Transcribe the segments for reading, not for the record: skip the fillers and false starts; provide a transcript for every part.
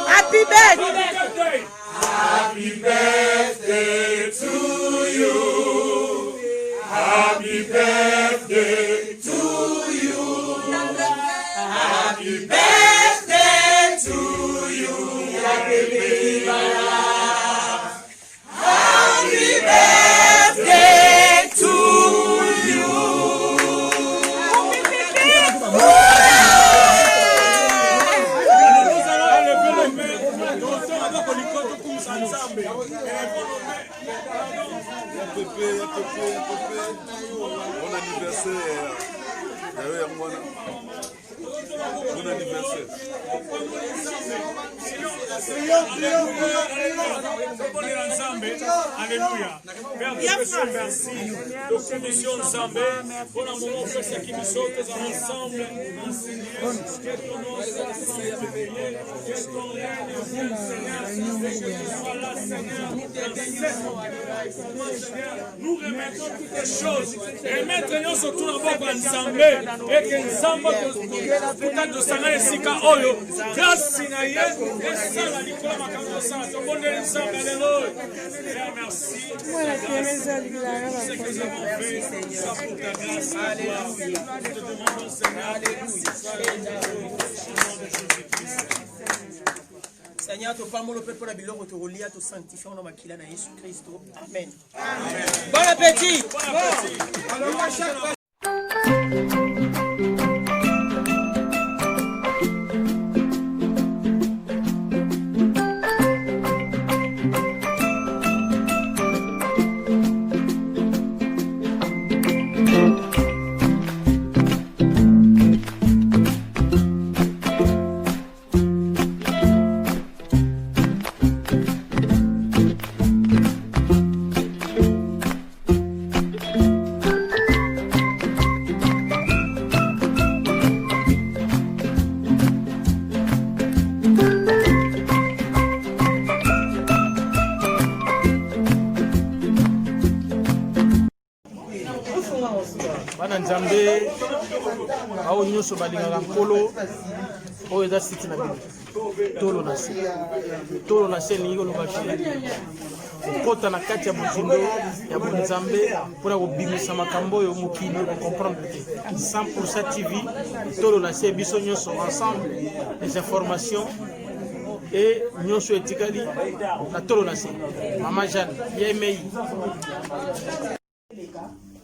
Happy birthday! Happy birthday to you. Happy birthday to you. Happy birthday to you. Happy birthday to you. Bon anniversaire. Bon anniversaire. Alléluia. Père de péché, merci. Donc, commission Nzambe, pour un moment, que ce qui nous saute ensemble, Seigneur, que ton nom soit sanctifié, que ton règne vienne, Seigneur, et que tu sois là, Seigneur, nous remettons toutes les choses, remettre nous sur tout le monde Nzambe, et que Nzambe, tout de Sanga et Sika Oyo, grâce à Ye, et ça, la Nicolas Makambo, ça, tout le monde est Nzambe, alléluia. Merci. Voilà, Thérèse, Ce que nous avons fait, ça pour ta grâce, ta gloire. Nous te demandons, Seigneur, alléluia. Seigneur, tu parles le peuple de Biloko, tu relis à tu sanctifier dans Makila na Jésus Christ. Amen. Bon appétit. Bon appétit. Bana Nzambe ao nyonso balingaka nkolo oyo eza siti na bino tolo na se elingi koloba kokota na kati ya bozindo ya bonzambe mpona kobimisa makambo oyo mokili okomprendre te 100% TV tolo na se biso nyonso ensemble les informations et nyonso etikali na tolo na se Mama Jeanne yemei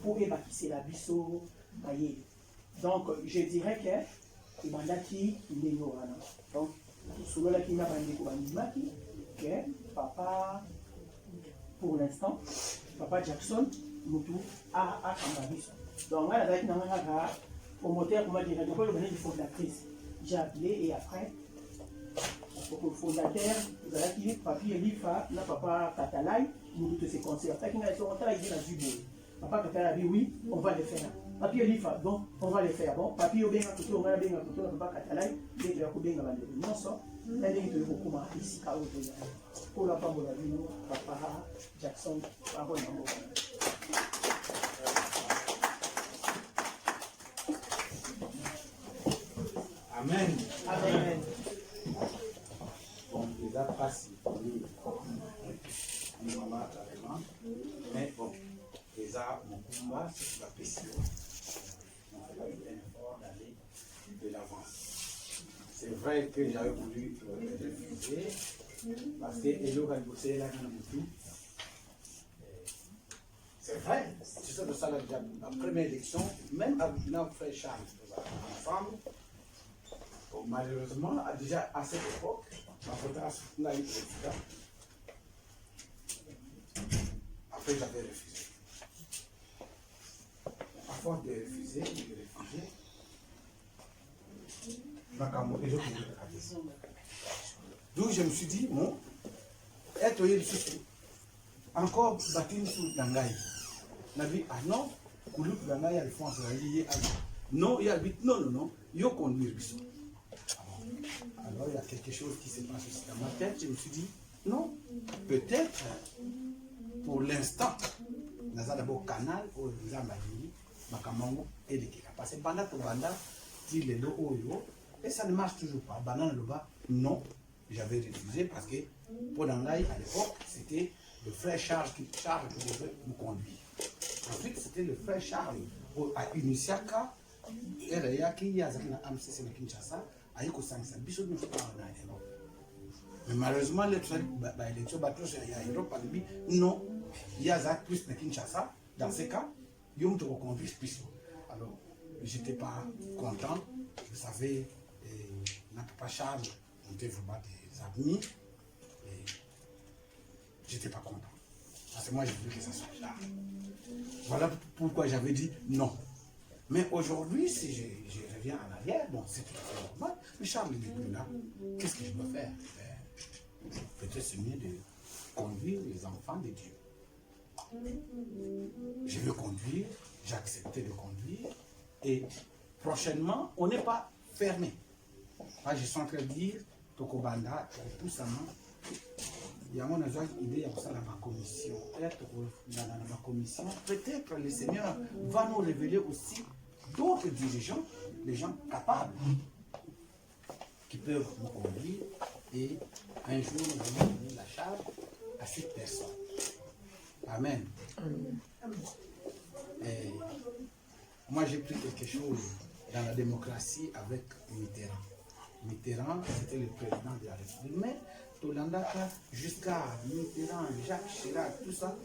pour évacuer la biso baye. Donc je dirais que il manda qui il wana. Donc solo la qui na bandi ko bandimaki que papa pour l'instant papa Jackson mutu a kamba biso. Donc là avec na ngaka promoteur comment dire donc le bénéfice fondatrice. J'ai appelé et après le fondateur vous avez qui papier lifa na papa Katalai mutu se conseil après qu'il a son travail dans Zubo. Papa Katala dit oui, on va le faire. Papier lifa, bon, on va le faire. Bon, papier au bien à tout, on va bien à tout, papa Katala, dès que la coupe bien à l'endroit. Non, ça, là, il y a beaucoup ici, à l'autre. Pour la femme de la vie, papa Jackson, parole en Amen. Amen. Bon, les a passés pour nous, maman, carrément. Mais bon. Déjà, mon combat, c'est la pression. On fait un effort d'aller de l'avant. C'est vrai que j'avais voulu refuser, parce que Elo a bossé là dans le tout. C'est vrai, c'est ça de ça la première élection, même avec notre frère Charles, ensemble. Bon, malheureusement, déjà à cette époque, ma photographe n'a eu de résultat. Après, j'avais refusé. À force de refuser, d'où je me suis dit, non, être encore battu sous Dangaï. On a dit, ah non, Koulouk Dangaï, Alphonse, non, il y a dit, non, il y a conduire. Alors il y a quelque chose qui se passe aussi dans ma tête, je me suis dit, non, peut-être pour l'instant, nous avons d'abord canal où nous avons Makamango et les Kika. Parce que Banda pour Banda, dit les deux Oyo, et ça ne marche toujours pas. Banda le bas, non, j'avais refusé parce que pour Dangaï, à l'époque, c'était le frère Charles qui devait nous conduire. Ensuite, c'était le frère Charles à Unisiaka, et il y a qui a MCC na Kinshasa, à Yekosangsa, Bissot nous parle en Europe. Mais malheureusement, les élections battues en Europe, non, il y a plus na Kinshasa, dans ces cas, ils ont reconduit Bissot. Alors, je n'étais pas content, vous savez, notre papa Charles, on était vraiment des amis, et je n'étais pas content. Parce que moi, je voulais que ça soit là. Voilà pourquoi j'avais dit non. Mais aujourd'hui, si je reviens en arrière, bon, c'est tout à fait normal. Mais Charles n'est plus là. Qu'est-ce que je dois faire? Peut-être c'est mieux de conduire les enfants de Dieu. Je veux conduire, j'ai accepté de conduire. Et prochainement, on n'est pas fermé. Moi, je suis en train de dire, Tokobanda, tout ça, il y a mon idée dans ma commission. Dans ma commission, peut-être le Seigneur va nous révéler aussi d'autres dirigeants, des gens capables, qui peuvent nous conduire et un jour nous allons donner la charge à cette personne. Amen. Et moi j'ai pris quelque chose dans la démocratie avec Mitterrand. Mitterrand, c'était le président de la République. Mais Tolandaka, jusqu'à Mitterrand, Jacques Chirac, tout ça,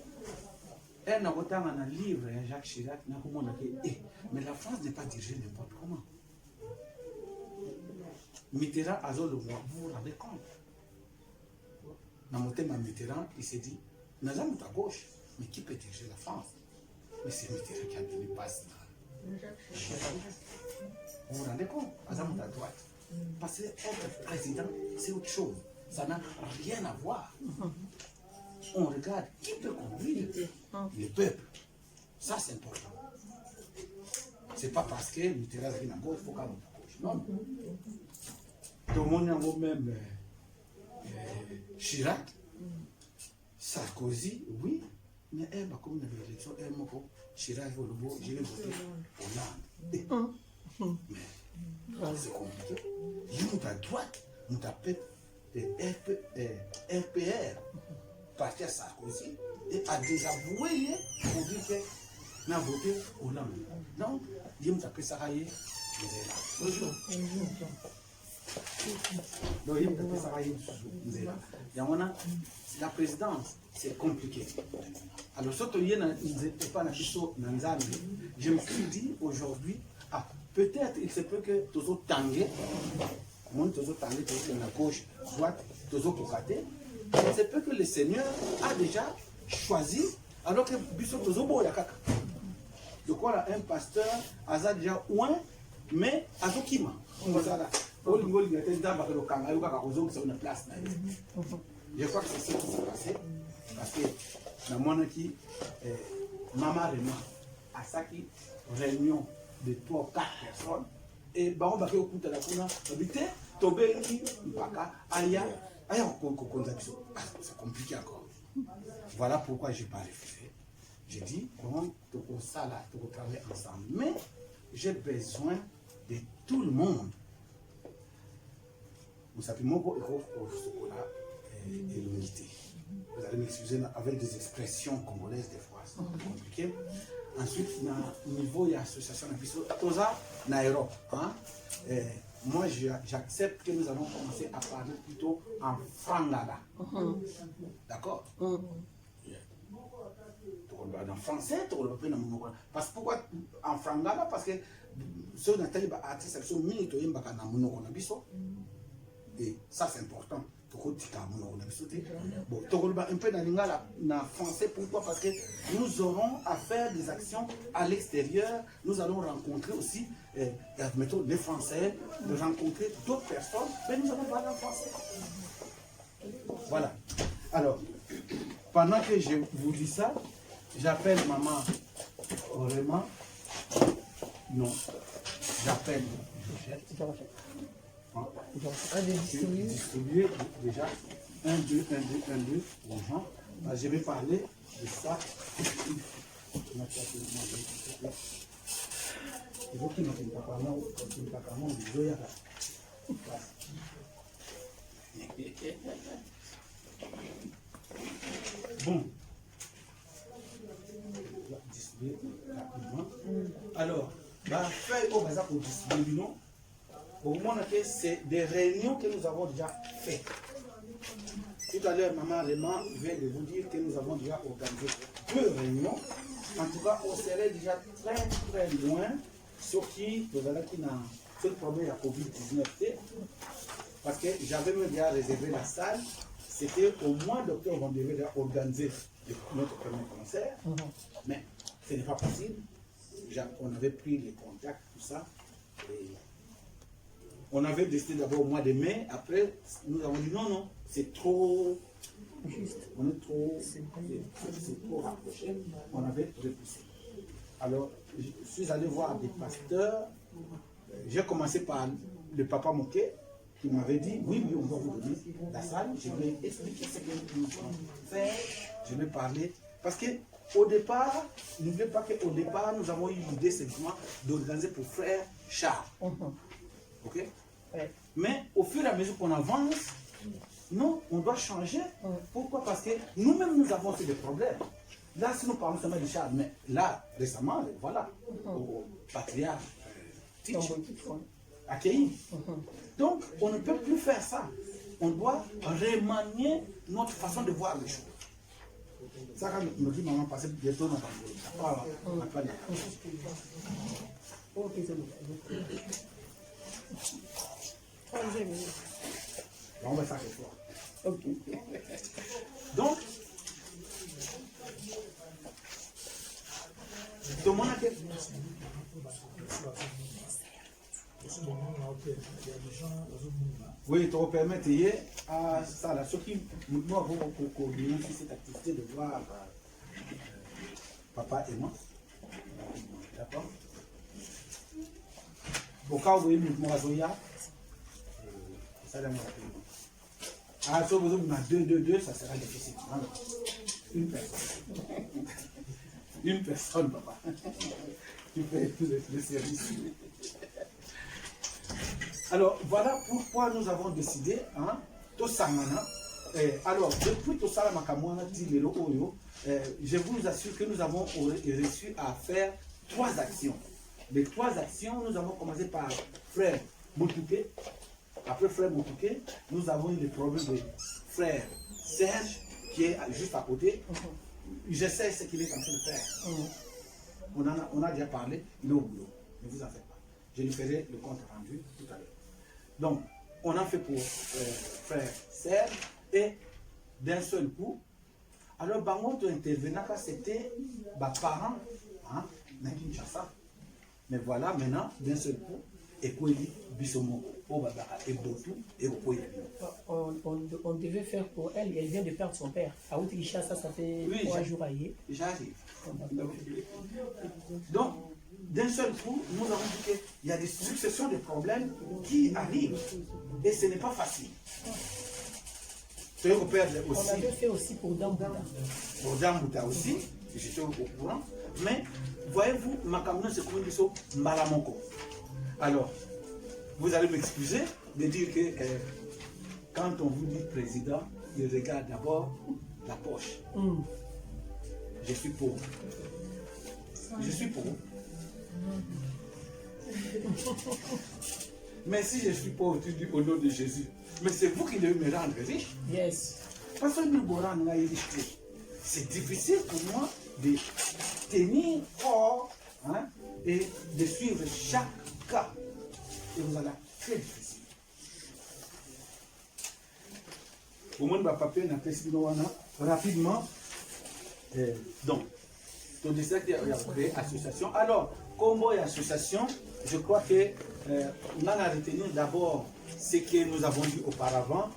elle n'a autant un livre, Jacques Chirac, n'a pas dit, mais la France n'est pas dirigée n'importe comment. Mitterrand, vous vous rendez compte? Dans mon thème à Mitterrand, il s'est dit, nous sommes à gauche, mais qui peut diriger la France? Mais c'est Mitterrand qui a donné passe là. Vous vous rendez compte? Nous sommes à droite. Parce que être président, c'est autre chose. Ça n'a rien à voir. On regarde qui peut conduire le peuple. Ça, c'est important. C'est pas parce que Mitterrand est à gauche, il faut qu'on soit à gauche. Non. Tout le monde a même Chirac, Sarkozy, oui, mais elle, comme dans l'élection, elle m'a dit Chirac, je vais voter Hollande. Mais c'est compliqué. Nous, à droite, nous appelons RPR, parti à Sarkozy, et à désavouer pour dire que nous avons voté Hollande. Donc, nous appelons ça Raye, la présidence, c'est compliqué. Alors, surtout, je me suis dit aujourd'hui, peut-être il se peut que tous autres tangués, tous autres la gauche, droite, tous autres côtés, il se peut que le Seigneur a déjà choisi, alors que Bissot tous autres yakaka. De quoi un pasteur a déjà ouin, mais à Zokima. Je crois que c'est ce qui s'est passé parce que dans mon équipe, Maman Rema a ça qui réunion de 3 ou 4 personnes et Baron Baké au coup de la Kuna, habité, Tobéki, Mpaka, Aya, c'est compliqué encore. Voilà pourquoi je n'ai pas refusé. J'ai dit, bon, tout ça là, tout travailler ensemble. Mais j'ai besoin de tout le monde. Vous savez, mon beau chocolat et l'humilité. Vous allez m'excuser avec des expressions congolaises des fois, c'est compliqué. Ensuite, au niveau de l'association, tout ça, en Europe. Moi, j'accepte que nous allons commencer à parler plutôt en frangala. D'accord? En français, parce que pourquoi en frangala? Parce que ceux qui ont été artistes sont mis et ça c'est important. Bon, un peu dans français, pourquoi? Parce que nous aurons à faire des actions à l'extérieur. Nous allons rencontrer aussi, mettons, les Français, de rencontrer d'autres personnes, mais nous allons parler en français. Voilà. Alors, pendant que je vous dis ça, j'appelle maman vraiment. Non, j'appelle Georgette. Distribuer déjà 1, 2, 1, 2, 1, 2 aux gens. Je vais parler de ça. Bon. Alors, la feuille au bazar pour distribuer, non? Au moins, c'est des réunions que nous avons déjà faites. Tout à l'heure, maman Raymond vient de vous dire que nous avons déjà organisé 2 réunions. En tout cas, on serait déjà très loin, sur qui n'a le problème de la COVID-19. Parce que j'avais même déjà réservé la salle. C'était au mois d'octobre, on devait déjà organiser notre premier concert. Mais ce n'est pas possible. On avait pris les contacts, tout ça. Et on avait décidé d'abord au mois de mai. Après, nous avons dit non, c'est trop. On est trop. C'est trop rapproché. On avait repoussé. Alors, je suis allé voir des pasteurs. J'ai commencé par le papa Moquet qui m'avait dit oui, on va vous donner la salle. Je vais expliquer ce que nous allons faire. Je vais parler. Parce que au départ, n'oubliez pas qu'au départ, nous avons eu l'idée simplement d'organiser pour frère Charles. Ok? Mais au fur et à mesure qu'on avance, non, on doit changer. Pourquoi? Parce que nous-mêmes, nous avons fait des problèmes. Là, si nous parlons seulement de Charles, mais là, récemment, voilà, au patriarche accueilli. Donc, on ne peut plus faire ça. On doit remanier notre façon de voir les choses. Ça, quand nous dit maman, passer bientôt dans la on va faire ce soir. Ok. Donc, oui, tu vas permettre à ça, là, ceux qui nous avons coordonné cette activité de voir papa et moi. D'accord? Au cas où vous voyez mouvement à Zoya, ça là, ah, si vous avez 2, ça sera difficile. Une personne. Une personne, papa. Tu fais tous les services. Alors, voilà pourquoi nous avons décidé, Tosamana. Alors, depuis Tosala Makamwana, je vous assure que nous avons réussi à faire 3 actions. Les 3 actions, nous avons commencé par frère Moutouké. Après frère Moutouké, nous avons eu le problème de frère Serge, qui est juste à côté. Je sais ce qu'il est en train de faire. On a déjà parlé, il est au boulot. Ne vous en faites pas. Je lui ferai le compte rendu tout à l'heure. Donc, on a fait pour frère Serge et d'un seul coup, alors Bangoto intervenant quand c'était parents dans Kinshasa. Mais voilà, maintenant, d'un seul coup, Ekoeli, Bisomo, Obabara et Botou et Okoye. On devait faire pour elle, elle vient de perdre son père. À Kinshasa, ça fait 3 jours à y. J'arrive. Donc, d'un seul coup, nous avons dit qu'il y a des successions de problèmes qui arrivent. Et ce n'est pas facile. On avait fait aussi pour Dambouta. Pour Dambouta aussi, j'étais au courant. Mais, voyez-vous, ma caméra se trouve sur Malamoko. Alors, vous allez m'excuser de dire que quand on vous dit président, il regarde d'abord la poche. Je suis pauvre. Je suis pauvre. Mais si je suis pauvre, tu dis au nom de Jésus. Mais c'est vous qui devez me rendre riche. Yes. Parce que nous c'est difficile pour moi de tenir fort et de suivre chaque cas. Et vous allez très difficile. Au moins, ma papa n'a pas essayé rapidement. Donc, ton district il y a créé association. Alors, comme il y a association, je crois que on a retenu d'abord ce que nous avons dit auparavant.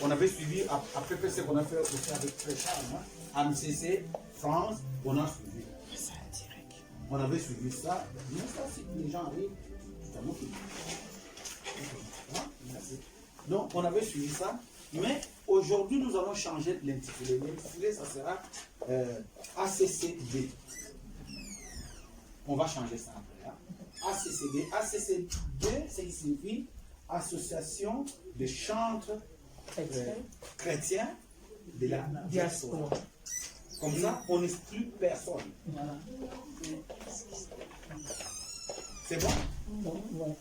On avait suivi, après ce qu'on a fait aussi avec Préchard, AMCC, France, on a suivi. On avait suivi ça. Mais ça, si les gens arrivent, c'est à moi qui. Donc, on avait suivi ça. Mais aujourd'hui, nous allons changer l'intitulé. L'intitulé, ça sera ACCD. On va changer ça après. Hein. ACCD. ACCD, c'est qui signifie Association des chantres chrétiens de la diaspora. Comme ça, on n'exclut personne. C'est bon?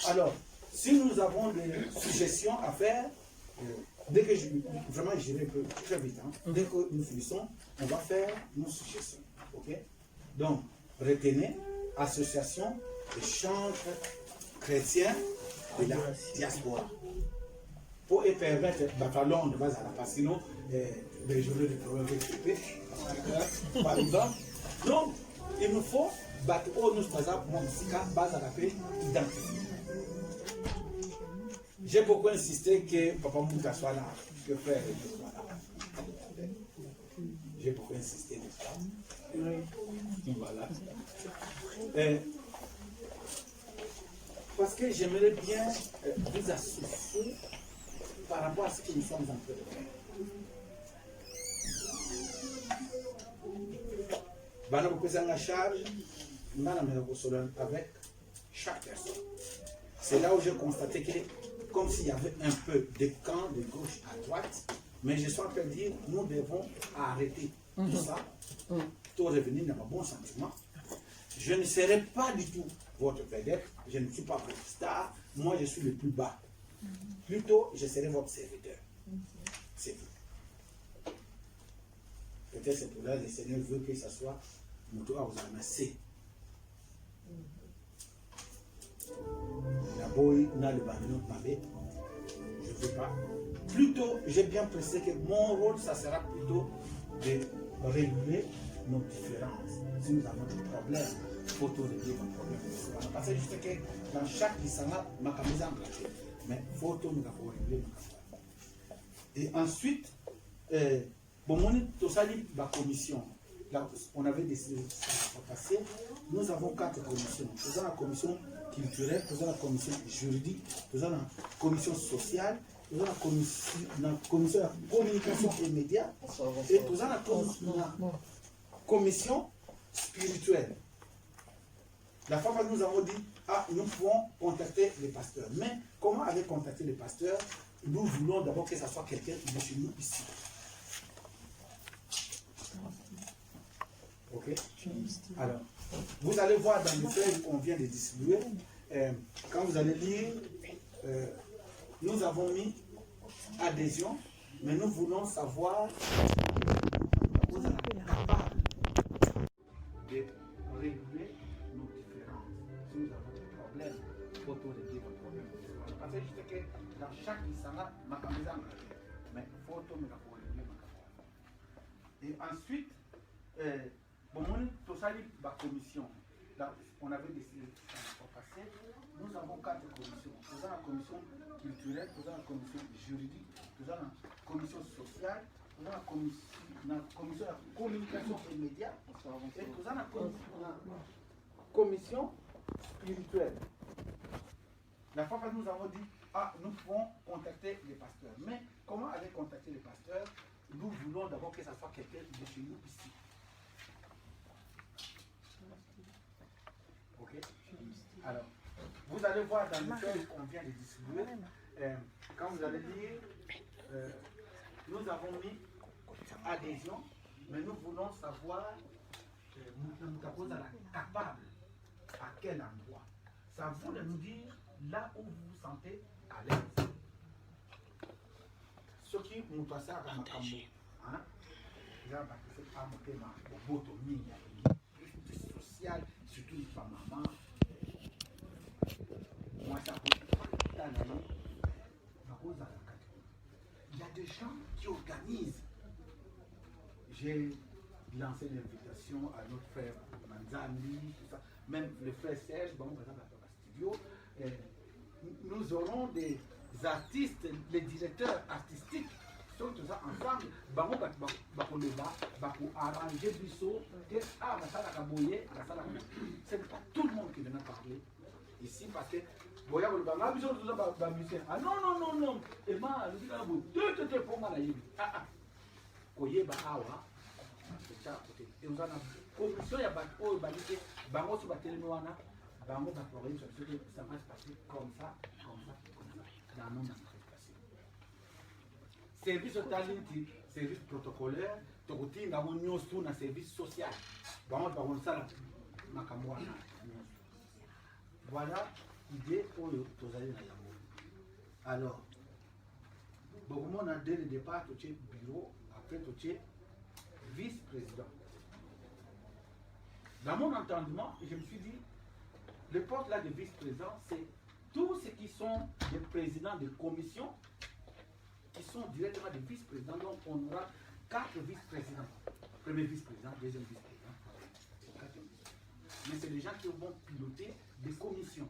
Alors, si nous avons des suggestions à faire, dès que vraiment j'irai un peu très vite, hein, dès que nous finissons, on va faire nos suggestions. Ok? Donc, retenez Association des chantres chrétiens de la diaspora. Pour permettre bataillon de base à la passe, sinon, les journées de problème par exemple. Donc, il nous faut battre nous base à la paix identifiée. J'ai beaucoup insisté que Papa Mouta soit là, que frère soit là. J'ai beaucoup insisté de ça. Voilà. Parce que j'aimerais bien vous associer par rapport à ce que nous sommes en train de faire. Bana vous charge, avec chaque personne. C'est là où j'ai constaté que, comme s'il y avait un peu de camp de gauche à droite, mais je suis en train de dire, nous devons arrêter tout ça, pour revenir dans un bon sentiment. Je ne serai pas du tout votre vedette, je ne suis pas votre star, moi je suis le plus bas. Plutôt, je serai votre serviteur. C'est tout. Peut-être c'est pour là que le Seigneur veut que ce soit Moutoua aux amassés. D'abord, il a le bâtiment pavé. Je ne veux pas. Plutôt, j'ai bien précisé que mon rôle, ça sera plutôt de réguler nos différences. Si nous avons des problèmes, il faut tout régler nos problèmes. Parce que je sais que dans chaque lissana, ma camise en place. Mais il faut tout régler nos problèmes. Et ensuite, la commission. Là, on avait décidé de passer. Nous avons 4 commissions. Nous avons la commission culturelle, nous avons la commission juridique, nous avons la commission sociale, nous avons la commission de la communication et médias, et nous avons la commission spirituelle. La fois où nous avons dit, nous pouvons contacter les pasteurs. Mais comment aller contacter les pasteurs? Nous voulons d'abord que ce soit quelqu'un de chez nous ici. Ok? Alors, vous allez voir dans le feuille qu'on vient de distribuer, quand vous allez lire, nous avons mis adhésion, mais nous voulons savoir vous êtes capable de réguler nos différences. Si nous avons des problèmes, il faut tout régler nos problèmes. Parce que je sais que dans chaque lissana, ma caméra mais il faut tout régler ma caméra. Et ensuite, la commission, là, on avait décidé de passer. Nous avons 4 commissions. Nous avons la commission culturelle, nous avons la commission juridique, nous avons la commission sociale, nous avons la commission de la communication et médias, et nous avons la commission spirituelle. La fois que nous avons dit, nous pouvons contacter les pasteurs. Mais comment aller contacter les pasteurs? Nous voulons d'abord que ce soit quelqu'un de chez nous ici. Ok? Alors, vous allez voir dans le feuille qu'on vient de distribuer, quand vous allez lire, nous avons mis adhésion, mais nous voulons savoir, nous capable à quel endroit. Ça vous de nous dire là où vous vous sentez à l'aise. Ce qui nous passe à Makambo, hein? Social, surtout les femmes maman. Moi, ça il y a des gens qui organisent. J'ai lancé l'invitation à notre frère Manzani, tout ça. Même le frère Serge, bon, par exemple, à la studio. Nous aurons des artistes, les directeurs artistiques. Sont tous ensemble, arranger biso, c'est pas tout le monde qui vient parler ici parce que boya ko ba biso to ba musicien ah non e ma le dika bo te pour nga na yebi koyeba awa cha côté et on a commission ya ba o ba dike bango so ba telemi wana bango ba problème sur ce ça va se passer comme ça dans mon passé service talenti service protocolaire to kutinga mo nyoso na service social bango ba on sala makambo wana voilà idée oyo tozali na yango alors beaucoup on a dès le départ tu bureau après tu vice-président. Dans mon entendement, je me suis dit, le poste là de vice-président, c'est tous ceux qui sont des présidents de commission, qui sont directement des vice-présidents. Donc on aura 4 vice-présidents. Premier vice-président, deuxième vice-président. Mais c'est les gens qui vont piloter des commissions.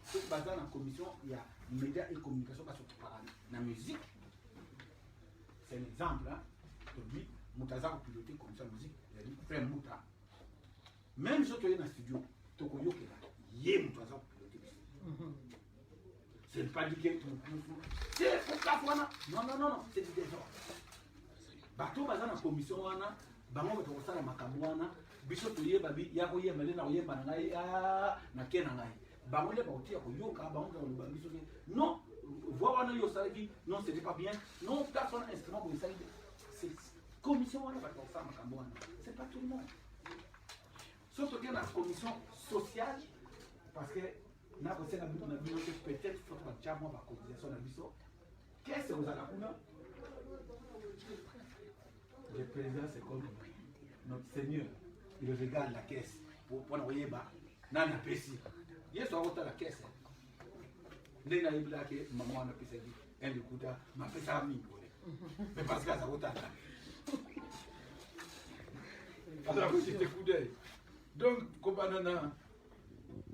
Ceux qui basent dans la commission, il y a médias et communication parce que par la musique. C'est un exemple. Hein. Aujourd'hui, Moutaza a piloté comme ça la musique. Il a dit, frère Mouta. Même si tu es dans le studio, tu es là. Moutaza a piloté. Ce n'est pas dit que c'est pour la fois. Non, c'est du désordre. Bateau basé dans la commission, bango bato kosala makambo wana biso toyeba bi ya koyeba le na koyeba na ngai na ke na ngai bango le baotia koyoka bango ka lo biso non voir wana yo salaki non c'était pas bien non personne instrument pour ça c'est commission wana bato kosala makambo wana c'est pas tout le monde surtout que la commission sociale parce que na ko sena biso na biso peut-être faut pas chamo ba cotisation na biso qu'est-ce que vous allez kuna le président, c'est comme notre Seigneur. Il regarde la caisse. Pour envoyer bas. Nana Pessi. Il y a la caisse. Nena Ibla qui maman a pissé. Elle écoute, m'a fait ça à mi. Mais parce que ça va t'attendre. Alors, c'était coup d'œil. Donc, comme on a.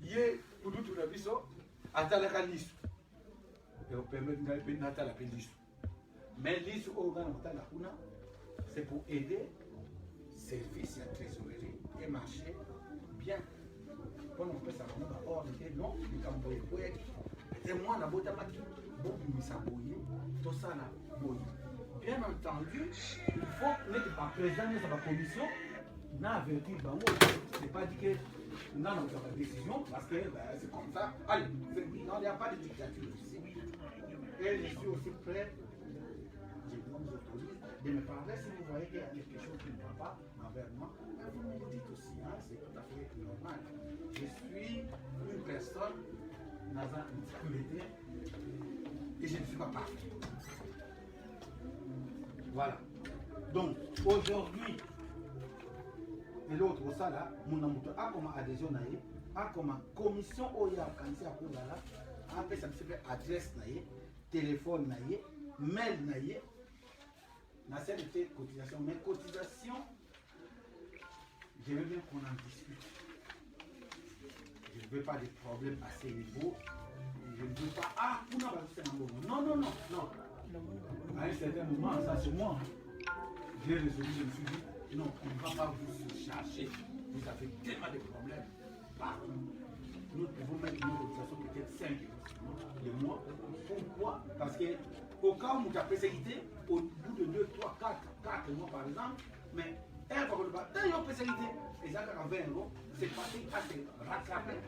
Il y a pour nous tout le biseau. Attends la liste. Et on permet de la liste. Mais liste au Ghana, c'est pour aider service et trésorerie et marcher bien. Quand on peut savoir hors de non, il faut envoyer quoi. Et moi, la boîte à maki, beaucoup de s'abonner, tout ça là, bien entendu, il faut n'être pas présent dans la commission, n'a averti bango. C'est pas dit que nous avons la décision parce que c'est comme ça. Allez, non, il n'y a pas de dictature ici. Et je suis aussi prêt. Je vous autorise de me parler si vous voyez qu'il y a quelque chose qui ne va pas envers moi. Vous me le dites aussi, hein, c'est tout à fait normal. Je suis une personne dans un métier et je ne suis pas parfait. Voilà. Donc, aujourd'hui, et l'autre, ça là, mon amour a comme adhésion, a comme commission OIA, quand c'est à Koulala, après ça me fait adresse, téléphone, mail, na CNT cotisation, mais cotisation, je veux bien qu'on en discute. Je ne veux pas de problèmes à ce niveau. Je ne veux pas, non. À un certain moment, ça c'est moi. J'ai résolu, je me suis dit, non, on ne va pas vous chercher. Vous avez tellement de problèmes partout. Nous pouvons mettre une cotisation peut-être 5 de mois. Pourquoi? Parce que au cas où tu as persécuté, au bout de 2, 3, 4 mois par exemple, mais elle va pas dans une persécuté, et ça à 20 €, c'est facile à se rattraper.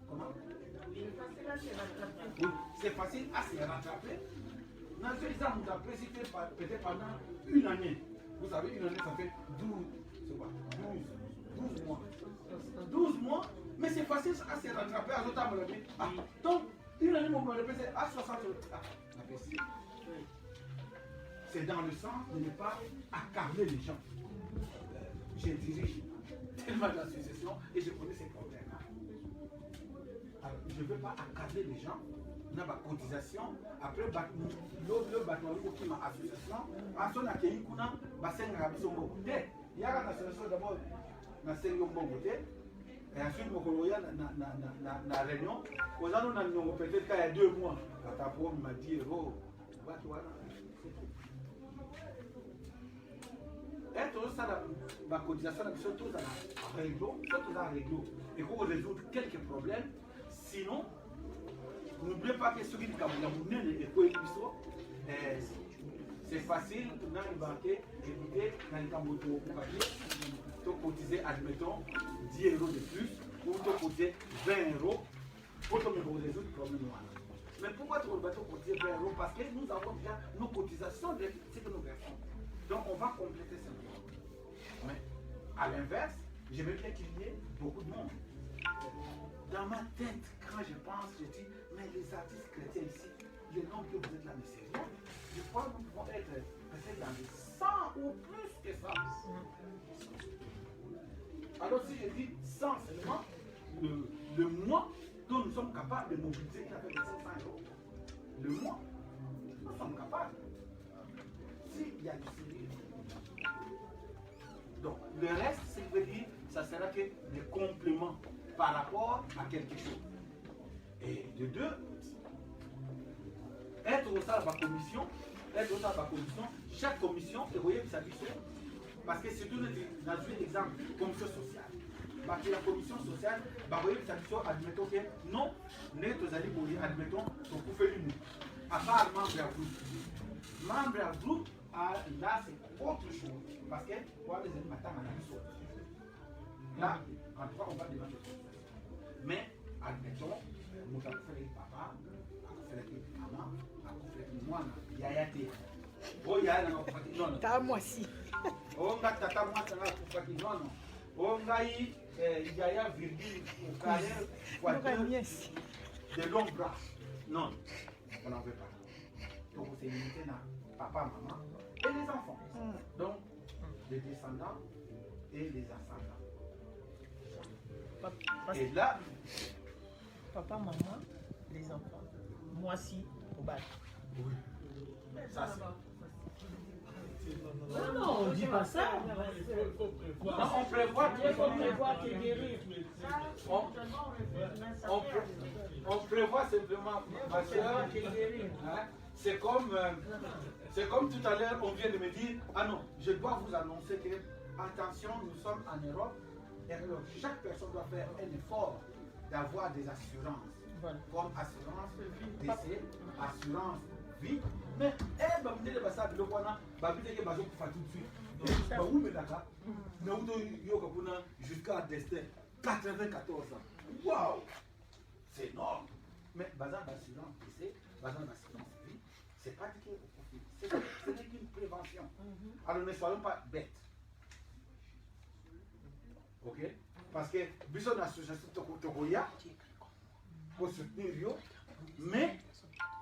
Comment? Oui, c'est facile à se rattraper. Dans ce exemple, tu as persécuté peut-être pendant une année. Vous savez, une année, ça fait 12 mois. 12 mois, mais c'est facile à se rattraper à l'autre table. Donc, une année, on peut le passer à 60 €. C'est dans le sens de ne pas accabler les gens. Je dirige tellement d'associations et je connais ces problèmes. Alors, je ne veux pas accabler les gens. On a ma cotisation. Après, le bâtiment qui m'a association, à son accueil, on a bassin Rabison Bogoté. Il y a une association d'abord, dans la série Bogoté. Et ensuite, il y a la réunion. Aux années, on a peut-être qu'il y a 2 mois. Quand m'a dit, oh, voilà. Et tout ça, la cotisation, surtout dans la règle, et qu'on résout quelques problèmes. Sinon, n'oubliez pas que ce qui est quoi c'est facile dans le banquet d'éviter dans les camboto de cotiser, admettons, 10 euros de plus ou de cotiser 20 euros pour te résoudre le problème. Mais pourquoi tu vas cotiser 20 euros? Parce que nous avons déjà nos cotisations de ce que nous versons. Donc on va compléter simplement. Mais à l'inverse, je veux bien qu'il y ait beaucoup de monde. Dans ma tête, quand je pense, je dis, mais les artistes chrétiens ici, le nombre que vous êtes là, mais c'est rien. Je crois que nous pouvons être peut-être dans les 100 ou plus que ça. Alors si je dis 100 seulement, le mois dont nous sommes capables de mobiliser, qui appelle les 500 euros, le mois, nous sommes capables. S'il y a du sérieux. Donc, le reste, c'est que dire, ça sera que des compléments par rapport à quelque chose. Et de deux, être au sein de la commission, chaque commission, et vous voyez que ça dit ça. Parce que c'est tout dans un exemple, commission sociale. Parce que la commission sociale, vous voyez que ça dit ça, admettons que non, nous allons mourir, admettons, qu'on peut faire une à part membre à groupe. Membre à groupe, là c'est autre chose. Parce que, voilà, les matin à la mission. Là, en tout cas, on va demander. Mais, admettons, nous avons fait les papas, nous avons fait les mamans, nous avons fait les moines, il y a été. Oh, il y a un enfant. Non, non. T'as moi si. Oh, tata, moi, ça va pour faire non, non. Oh, il y a virgule, au carré, de longs bras. Non, on n'en veut pas. Donc, c'est limité à papa, maman et les enfants. Donc, les descendants et les ascendants. Et là, Papa, maman, les enfants. Moi si, au bas. oui. Ça c'est. Non, on ne dit pas ça. Non, on prévoit Il faut prévoir que guérir. on prévoit simplement parce que hein, c'est comme tout à l'heure on vient de me dire ah non, je dois vous annoncer que attention, nous sommes en Europe et alors chaque personne doit faire un effort d'avoir des assurances. Voilà. Comme assurance décès, assurance vie, mais elle va venir de passer le point, va venir de passer pour faire tout de suite. Donc, où me d'accord? Nous jusqu'à destin 94 ans. Waouh! C'est énorme. Mais bazar d'assurance décès, bazar d'assurance vie, c'est pas du tout au profit. Ce n'est qu'une prévention. Alors ne soyons pas bêtes. Ok? Parce que Bisson association Tokoya pour soutenir Rio, mais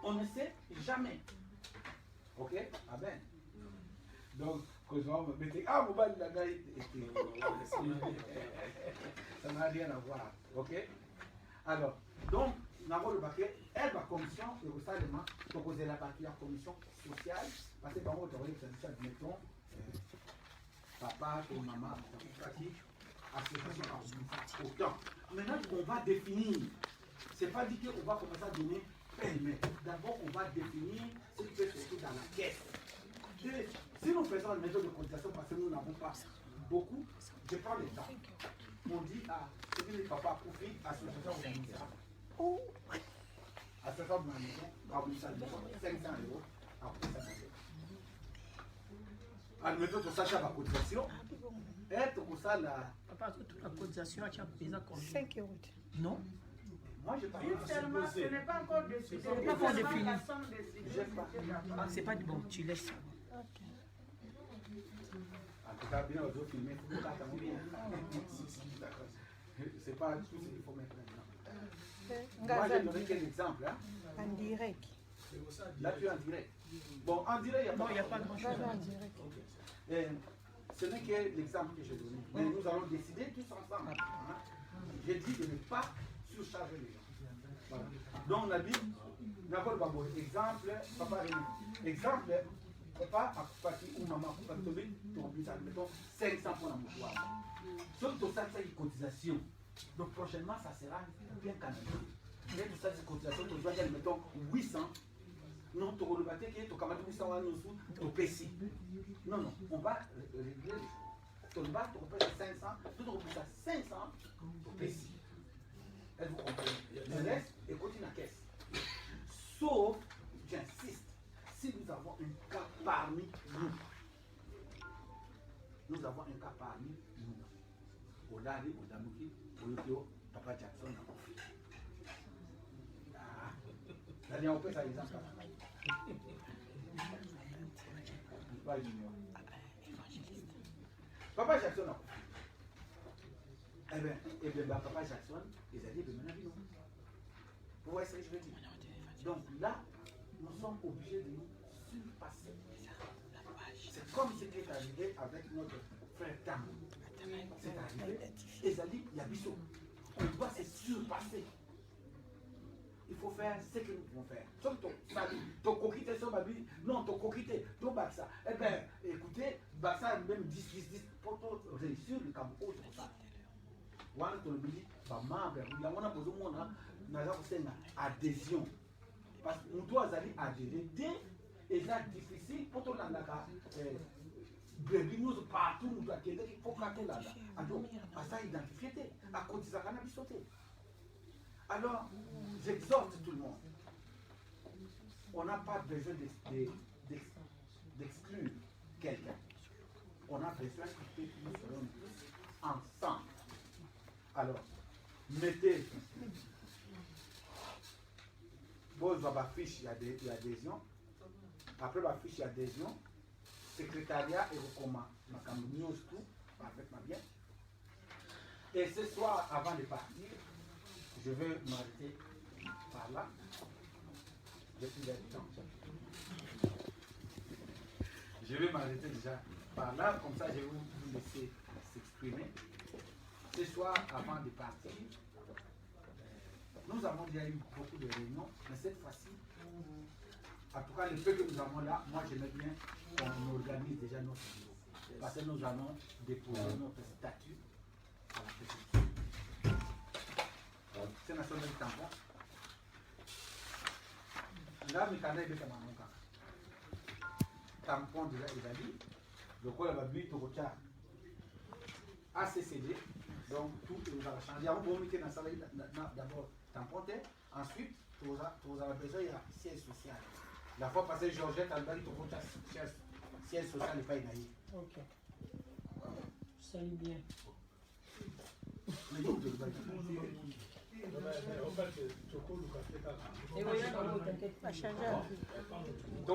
on ne sait jamais. Ok? Amen. Donc, quand on me mettait, ah, vous allez la gagne, ça n'a rien à voir. Ok? Alors, donc, nous avons le paquet, elle va commission, et au salement, proposer la partie en commission sociale, parce que par contre, vous avez ça, admettons, papa et maman, pratique, association autant. Maintenant, on va définir. Ce n'est pas dit qu'on va commencer à donner mais d'abord, on va définir ce qui peut se trouver dans la caisse. Et si nous faisons une méthode de cotisation parce que nous n'avons pas beaucoup, je prends l'exemple. On dit à ce que les papas profitent, association de la maison. Association de la maison, à 500 euros, après ça maison. Admettons que ça, la cotisation. Être pour ça, la. Papa, toute la cotisation, tu as payé combien? 5 euros. Non. Moi, je parle Seulement, ce n'est pas encore décidé. Ce n'est pas encore défini. C'est pas du bon, tu laisses. En tout cas, bien, on doit filmer. C'est pas tout ce qu'il faut mettre maintenant. Moi, j'ai donné quel exemple. Hein? En direct. Là, tu es en direct. Bon, en direct, il n'y a pas grand chose. En direct. Ce n'est que l'exemple que j'ai donné. Mais nous allons décider tous ensemble. Hein? J'ai dit de ne pas surcharger les gens. Voilà. Donc on a dit, d'abord, exemple, papa Rémi. Exemple, papa a parti ou maman a tomber, mettons 500 pour la mouchoir. Sauf que ça, c'est une cotisation. Donc prochainement, ça sera bien canalisé. Mais tout ça, c'est une cotisation, tu dois dire, mettons 800. Non, tu vas le battre, tu vas mettre 800 à nous sous, tu pèses. Non, non, on va régler les choses. Tu vas, tu repèses 500, tu repèses 500, tu pèses. Est-ce que vous comprenez? Le reste, et continue la caisse. Sauf, j'insiste, si nous avons un cas parmi nous. Nous avons un cas parmi nous. Au Lari, au Damouki, au Yokio, Papa Jackson. Ah, la dernière fois, ça a exemple. Papa Jackson. Eh bien, Papa Jackson, ils allaient de maintenant. Vous voyez ce que je veux dire? Donc là, nous sommes obligés de nous surpasser. C'est comme ce qui est arrivé avec notre frère Tam. C'est arrivé. Ezali Yabiso. On doit se surpasser. Il faut faire ce que nous pouvons faire. Sauf ton coquité, non, ton coquité, ton Baksa. Eh bien, écoutez, Baksa même 10 pour réussir le camp comme ça. Voilà, tu le dis, membre, il y a besoin d'adhésion. Parce que nous devons adhérer dès et c'est difficile pour tout le monde. Nous partout, nous devons qu'il faut qu'on là. Alors, à ça identifier, à côté de ça, on a sauté. Alors, j'exhorte tout le monde. On n'a pas besoin d'exclure quelqu'un. On a besoin que nous serons tous ensemble. Alors, mettez vos fiches d'adhésion. Après la fiche d'adhésion, secrétariat et recommande. News tout, parfaitement bien. Et ce soir, avant de partir, je vais m'arrêter par là. J'ai plus de temps. Je vais m'arrêter déjà par là, comme ça je vais vous laisser s'exprimer. Ce soir, avant de partir, nous avons déjà eu beaucoup de réunions, mais cette fois-ci, en tout cas, le peu que nous avons là, moi j'aimais bien qu'on organise déjà notre bureau. Parce que nous allons déposer notre statut à la préfecture. C'est national du tampon. Là, je vais vous dire tampon déjà établi. Donc, on va buter au retard. ACCD. Donc, tout va changer. On va mettre dans la salle d'abord tampon. Ensuite, vous avez besoin de siège social. La fois passée, Georgette a dit que siège social n'est pas énaillé. Ok. Ça y est bien.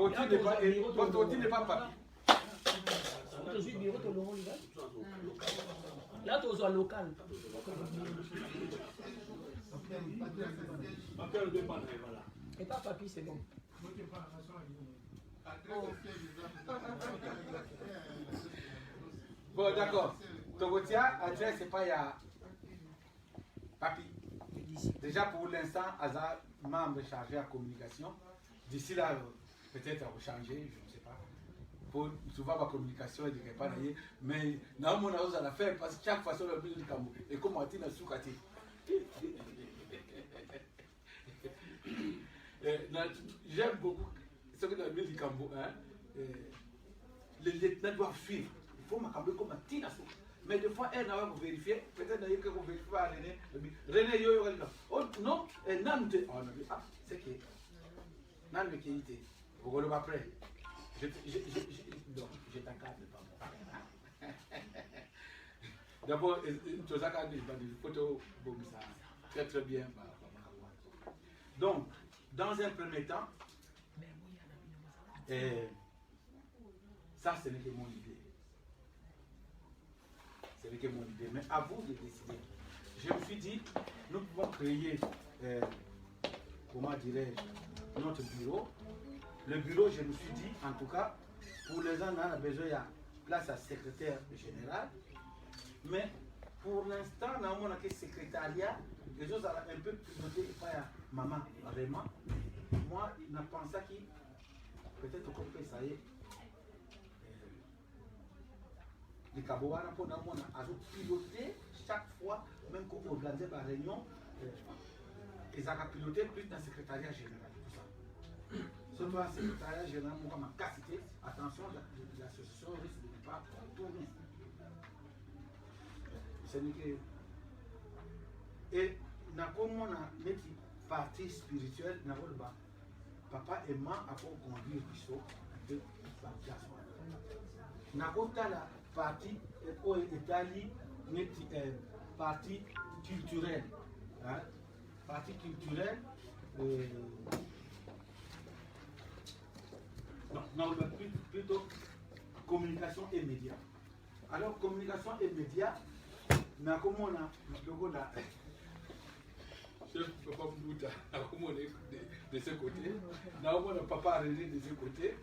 Ton n'est pas papier. Là, tu es local. Et pas papier, c'est bon. Bon, d'accord. Togotia, adresse, c'est pas il y a papier. Déjà pour l'instant, Azar, membre chargé à communication. D'ici là, peut-être à changer, je ne sais pas. Pour souvent ma communication est de pas d'ailleurs. Mais non, mon chose à la faire parce que chaque fois sur le but du Cambo. Et comme on dit dans Soukati. J'aime beaucoup ce que dans le milieu du Cambo. Les lieutenants doivent suivre. Il faut m'accabler comme un petit nassou. Mais des fois, elle n'a pas vérifié. Peut-être d'ailleurs que vous vérifiez pas René. René, yo, oh non, et non, ah, c'est qui? Non, mais qui était? Vous voulez après? Je t'encadre pas moi. D'abord, tu as des photos, très très bien. Donc, dans un premier temps, ça, ce n'est que mon idée. Ce n'est que mon idée. Mais à vous de décider. Je me suis dit, nous pouvons créer, comment dirais-je, notre bureau. Le bureau, je me suis dit, en tout cas, pour les gens, on a besoin de place à secrétaire général. Mais pour l'instant, on a un secrétariat. Les autres ont un peu piloté par maman, vraiment. Moi, je pense que peut-être qu'on peut ça y est. Les Kabouana, pour nous, piloter chaque fois, même qu'on organise la réunion, ils ont piloté plus dans le secrétariat général. Surtout un secrétariat général, moi, ma capacité, attention, l'association risque de ne pas tourner. Et nakomona neti partie spirituelle na koloba papa et maman akoconduire biso de baplace wana nakotala partie oyo etali neti partie culturelle hein? Partie culturelle non, plutôt communication et médias. Alors communication et médias nakomona lokola chef papa Mbouta nakomona de ce côté nakomona papa René de ce côté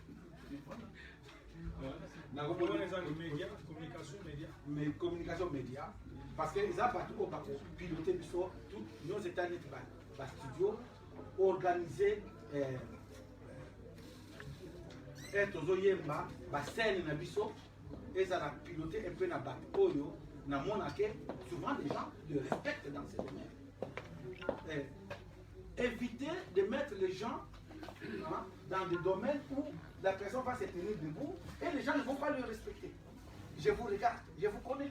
nakomona média communication média mais communication média parce que ils a partout au bako piloter biso tout nos états net ba studio organiser tozoyemba ba scène na biso ezala piloter un peu na bato oyo na monake souvent les gens le respectent dans ces domaines. Éviter de mettre les gens dans des domaines où la personne va se tenir debout et les gens ne vont pas le respecter. Je vous regarde, je vous connais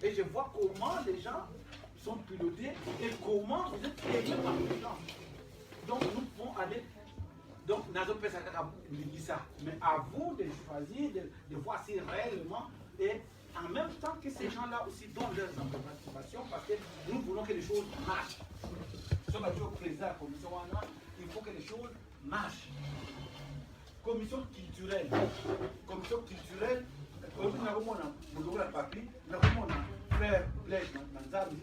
et je vois comment les gens sont pilotés et comment vous êtes payés par les gens. Donc nous pouvons aller. Donc, mais à vous de choisir, de voir si réellement, et en même temps que ces gens-là aussi donnent leurs motivations, parce que nous voulons que les choses marchent. Si on a toujours président à la commission, il faut que les choses marchent. Commission culturelle. Commission culturelle, frère Blaise Manzami,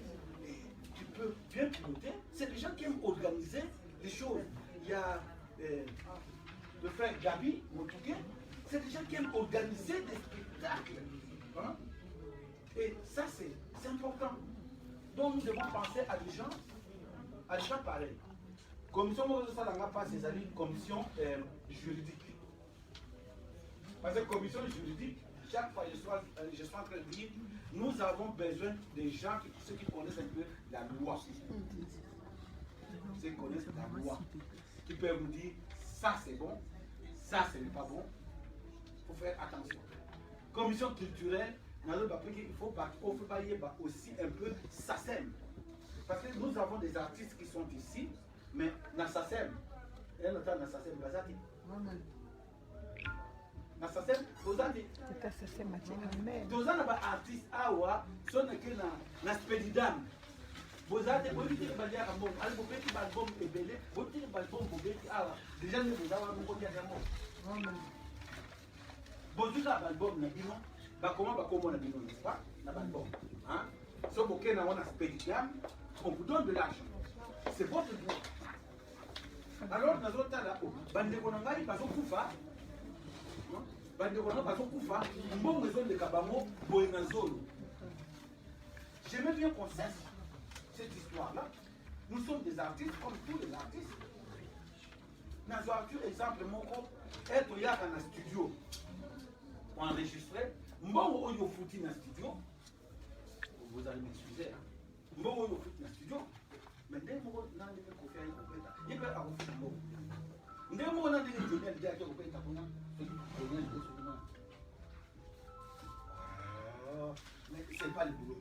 tu peux bien piloter. C'est des gens qui aiment organiser les choses. Il y a le frère Gabi Motouké, c'est des gens qui aiment organiser des spectacles. Hein? Et ça, c'est important. Donc, nous devons penser à des gens pareils. Commission commission juridique. Parce que commission juridique, chaque fois je suis en train de dire, nous avons besoin des gens, ceux qui connaissent un peu la loi. Ceux qui connaissent la loi. Qui peuvent nous dire ça c'est bon, ça ce n'est pas bon. Il faut faire attention. Commission culturelle, il faut aussi un peu SACEM. Parce que nous avons des artistes qui sont ici, mais dans SACEM, et notamment dans SACEM, dans SACEM, vous avez des artistes qui sont dans Spedidam. Vous avez des albums, déjà nous vous avons beaucoup d'albums, n'est-ce pas? On vous donne de l'argent. C'est votre droit. Alors, nous avons là, j'aimerais bien qu'on cesse cette histoire-là. Nous sommes des artistes comme tous les artistes. Nous avons exemple, être dans un studio pour enregistrer. Moi, je suis dans un studio. Vous allez m'excuser. Moi, je suis dans un studio. Mais dès que vous avez un peu de il peut avoir fait un mot. Dès que vous avez un peu mais ce n'est pas le boulot.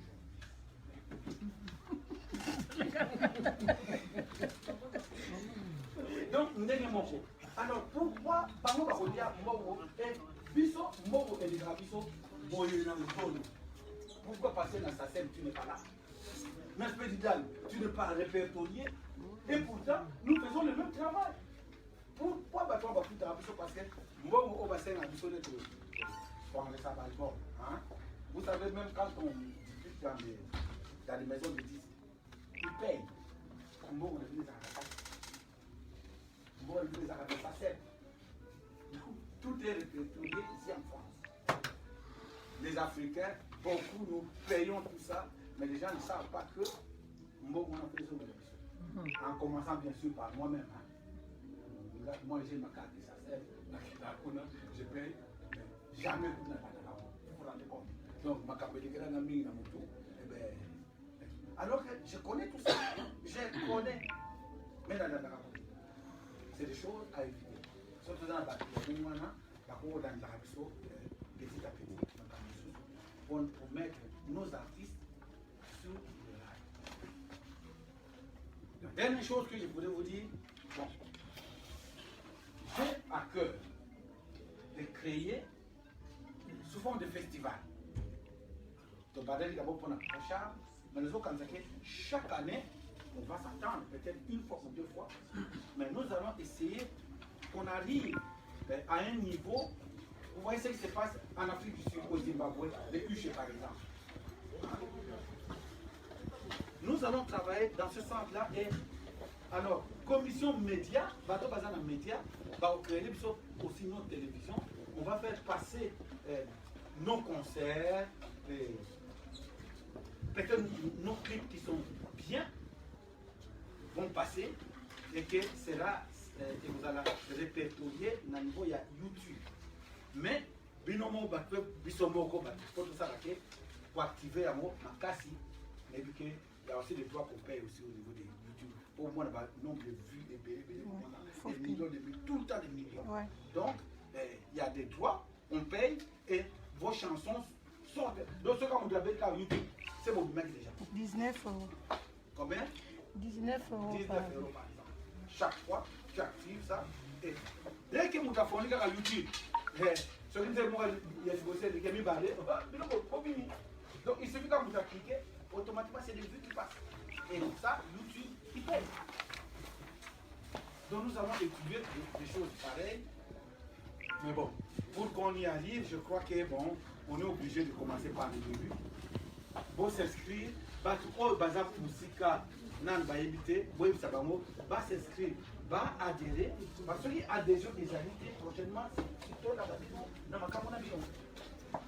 Donc, alors pourquoi pourquoi passer dans sa scène, tu n'es pas là? Tu n'es pas répertorié. Et pourtant, nous faisons le même travail. Pourquoi parce que vous savez, même quand on discute dans les maisons de disques, ils payent. Tout est répertorié ici en France. Les Africains, beaucoup nous payons tout ça, mais les gens ne savent pas que en commençant bien sûr par moi-même. Hein. Moi j'ai ma carte de SACEM, je paye, mais jamais vous n'avez pas de l'argent. Vous vous rendez compte. Donc ma carte de Granaming dans mon tour, alors que je connais tout ça, je connais. Mais c'est des choses à éviter. Surtout dans la petit à petit, pour mettre nos artistes sur le rail. Dernière chose que je voudrais vous dire, bon, j'ai à cœur de créer sous forme de festival. Donc, d'abord pour notre charme, mais nous autres, chaque année, on va s'attendre peut-être une fois ou deux fois, mais nous allons essayer qu'on arrive à un niveau. Vous voyez ce qui se passe en Afrique du Sud, au Zimbabwe, les Uche par exemple. Nous allons travailler dans ce sens-là. Et alors, commission média, bateau basé dans les médias, va créer aussi nos télévisions. On va faire passer nos concerts, peut-être nos clips qui sont bien vont passer et que sera que vous allez répertorier au niveau il y a YouTube. Mais binomo batwe bisomoko batwe ça pour activer la makasi mais vu que il y a aussi des droits qu'on paye aussi au niveau de YouTube. Au moins le nombre de vues des millions de vues, tout le temps des millions. Ouais. Donc il y a des droits, on paye et vos chansons sortent. Donc ce qu'on vous avez à YouTube, c'est vos mecs déjà. 19 €. Combien? 19 € 19 € par exemple. Chaque fois, tu actives ça. Et dès que vous avez fourni à YouTube, ce qui est moi, il y a des mis barrés. Donc il suffit quand vous cliquez, automatiquement c'est des vues qui passent. Et donc ça, YouTube, il paye. Donc nous allons étudier des choses pareilles. Mais bon, pour qu'on y arrive, je crois que bon, on est obligé de commencer par le début. Pour s'inscrire, bazar musika nan ba éviter, va s'inscrire, va adhérer, parce qu'il y a des gens des années prochainement, c'est plutôt la maison.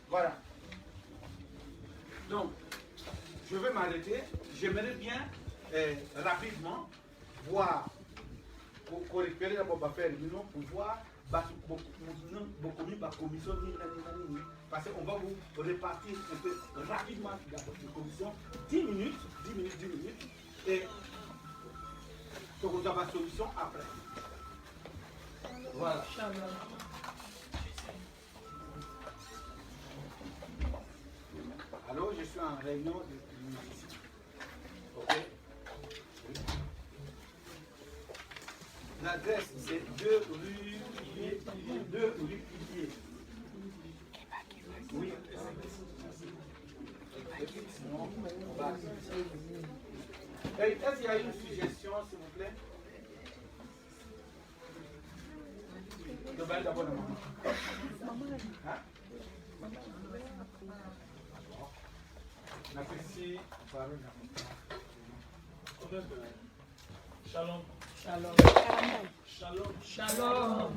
Voilà. Donc, je vais m'arrêter. J'aimerais bien rapidement voir, pour récupérer la bombe à faire, pour voir beaucoup de commission, parce qu'on va vous répartir un peu rapidement la commission, 10 minutes, et que vous avez la solution après. Voilà. Alors, je suis en réunion de musiciens. Ok? L'adresse, c'est 2 rue Pilier. Oui. Est-ce qu'il y a une suggestion, s'il vous plaît? D'abord la maman. Hein? N'apprécie parole. Shalom. Shalom. Shalom. Shalom.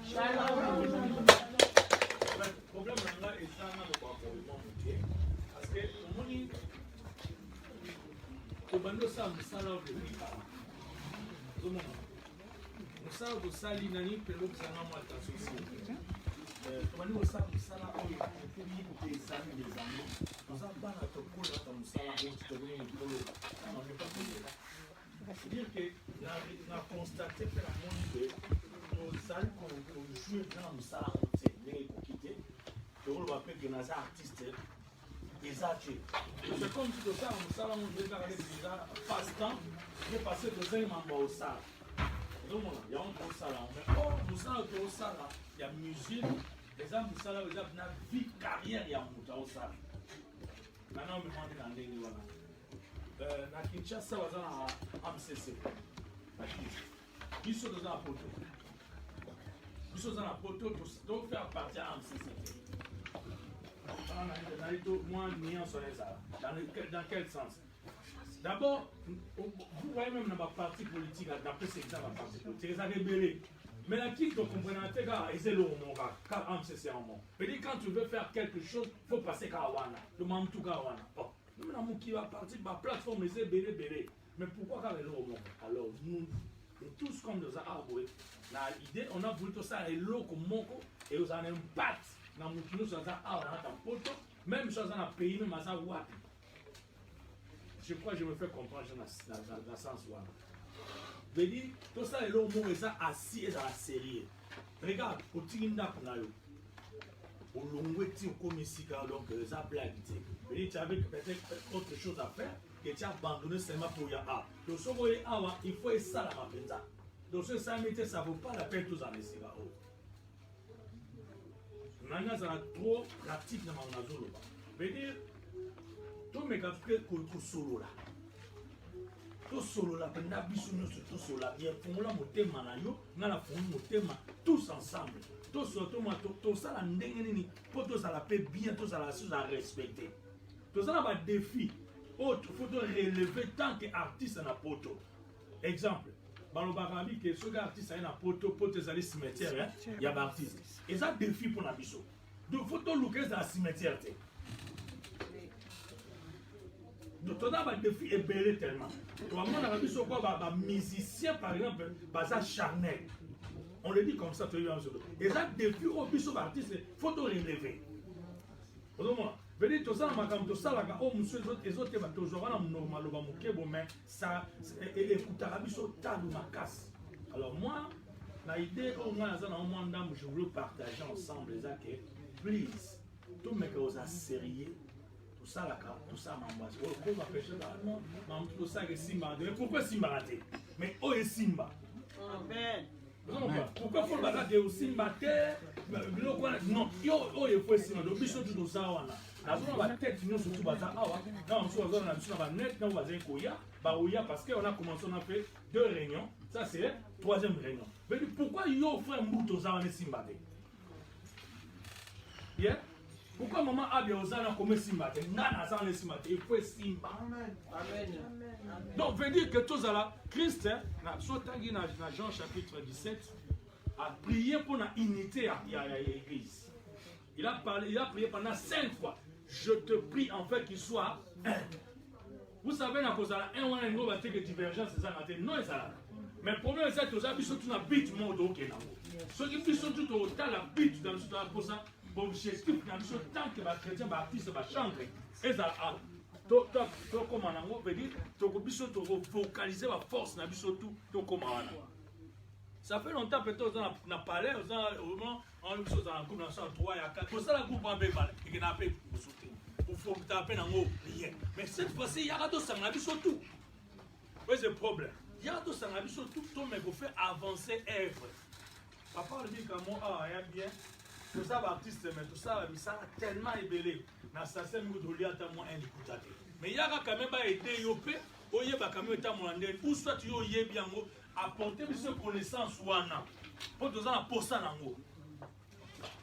Shalom. Le problème là est ça dans le comportement parce que au moins au bando ça musala de oui. Musala de sali nani pelo sana moi ta souci. Tomani musala oyo depuis des années des années. Nous avons pas notre cours dans musala où tu te donnes le polo. On n'est pas c'est-à-dire que on a constaté que la monde nos salles qu'on joue dans musala c'est les quitter. On va appeler que nos artistes des artistes. C'est comme si ça on musala on veut regarder déjà passe-temps, je vais passer de 5 membres au salle. Donc il y a un gros salon mais oh musala au salle, il y a musique, les gens musala ils ont une vie carrière il y a un au salle. Maintenant on me demande dans les voilà. Na Kinshasa waza na MCC. Biso doza na poto. Biso doza na poto to faire partie à MCC. Moi, dans quel sens? D'abord, vous voyez même dans ma parti politique, d'après ce que ça va parti politique, ils ont rébellé. Mais là, qui te comprend, c'est le moment, car MCC en moment. Mais quand tu veux faire quelque chose, il faut passer à Wana, le Mamtou Kawana. Bon. Nous avons qui va partir de la plateforme, c'est béré. Mais pourquoi quand le moment? Alors, nous tous comme nous avons l'idée, on a voulu tout ça, et l'eau comme Moko, et vous avez un impact dans le monde, ça a un poto, même chose dans le pays, même à Wapi. Je crois que je me fais comprendre dans le sens où. Je veux dire, tout ça, et l'eau, et ça assis dans la série. Regarde, au Tinda, Olongweti Komisika, donc ça blague. Mais tu avais peut-être autre chose à faire que tu as abandonné seulement pour y avoir. Donc, il faut ça la mapenza. Donc, ce ça mettait, ça vaut pas la peine tous en essayer. Maintenant, ça a trop pratique dans ma zone. Je veux dire, tout mes cafés pour solo là. Tout solo là, pendant bisounou sur tout solo là. Il y a pour moi mon thème là, yo, na la pour mon thème tous ensemble. Tout surtout moi, tout ça la ndengeni, pour tout ça la paix bien, tout ça la chose à respecter. Tout ça là va défi. Autre, faut relever tant qu'artiste en a poto. Exemple. Dans le barabi, que ce gars artiste a un poto, les aller cimetière, il y a des artistes. Et ça défi pour la biso. Donc, faut tout looker dans la cimetière. Donc, on a un défi et belé tellement. Donc, on a un biso quoi, musicien par exemple, ça charnel. On le dit comme ça, tu vois. Et ça défi au biso artiste, faut tout relever. Vous voyez, tout ça, tout ça, là, oh, monsieur, les autres, toujours, on a normal, mais ça, écoute, ma casse. Alors, moi, l'idée, je voulais partager ensemble, que, please, tout le monde est sérieux, tout ça, là, tout ça, m'embrasse. On va pêcher, non, tout ça, c'est Simba. Pourquoi Simba raté? Mais où est Simba? Amen. Pourquoi faut pas que Simba non, il faut Simba. Donc, il faut tout ça. La zone va tête nous surtout baza awa na on soit na biso na net na bazin koya ba oya parce que on a commencé on a fait 2 réunions ça c'est la 3e réunion. Mais pourquoi yo frère Mbuto za wana Simba te? Bien? Pourquoi maman a bien osana comme Simba te? Ngana za wana Simba te, il faut Simba. Amen. Amen. Donc veut dire que tous là Christ na sotangi na Jean chapitre 17 a prié pour la unité à l'église. Il a prié pendant 5 fois. Je te prie en fait qu'il soit un. Vous savez, il y a un que divergence, c'est ça. Non, c'est ça. Mais le problème, c'est que vous surtout dans le but monde. Ce qui sont tout autant la but dans le pour ça, pour objectif, dans le tant que les chrétiens, les artistes, les chanter. Et ça, comme on veut dire, tu focaliser la force dans le tout, comme ça fait longtemps peut-être on a parlé, on a une chose dans la coupe, dans le 3 et 4. Pour ça, la coupe va bien et qu'il n'a pas pour soutenir. Pour faut que tu appelles en haut, rien. Mais cette fois-ci, il y a tout ça, on a vu surtout. Oui, c'est le problème. Il y a tout ça, on a vu surtout, mais il faut faire avancer l'œuvre. Papa le dit que moi, il y a bien. Tout ça, artiste, mais tout ça, ça a tellement ébélé. Dans sa scène, vous devez attendre un écoutage. Mais il y a quand même pas été yopé, ou il y a quand même été mon ou soit tu y es bien mot. Apporter ces connaissances pour nous en poser en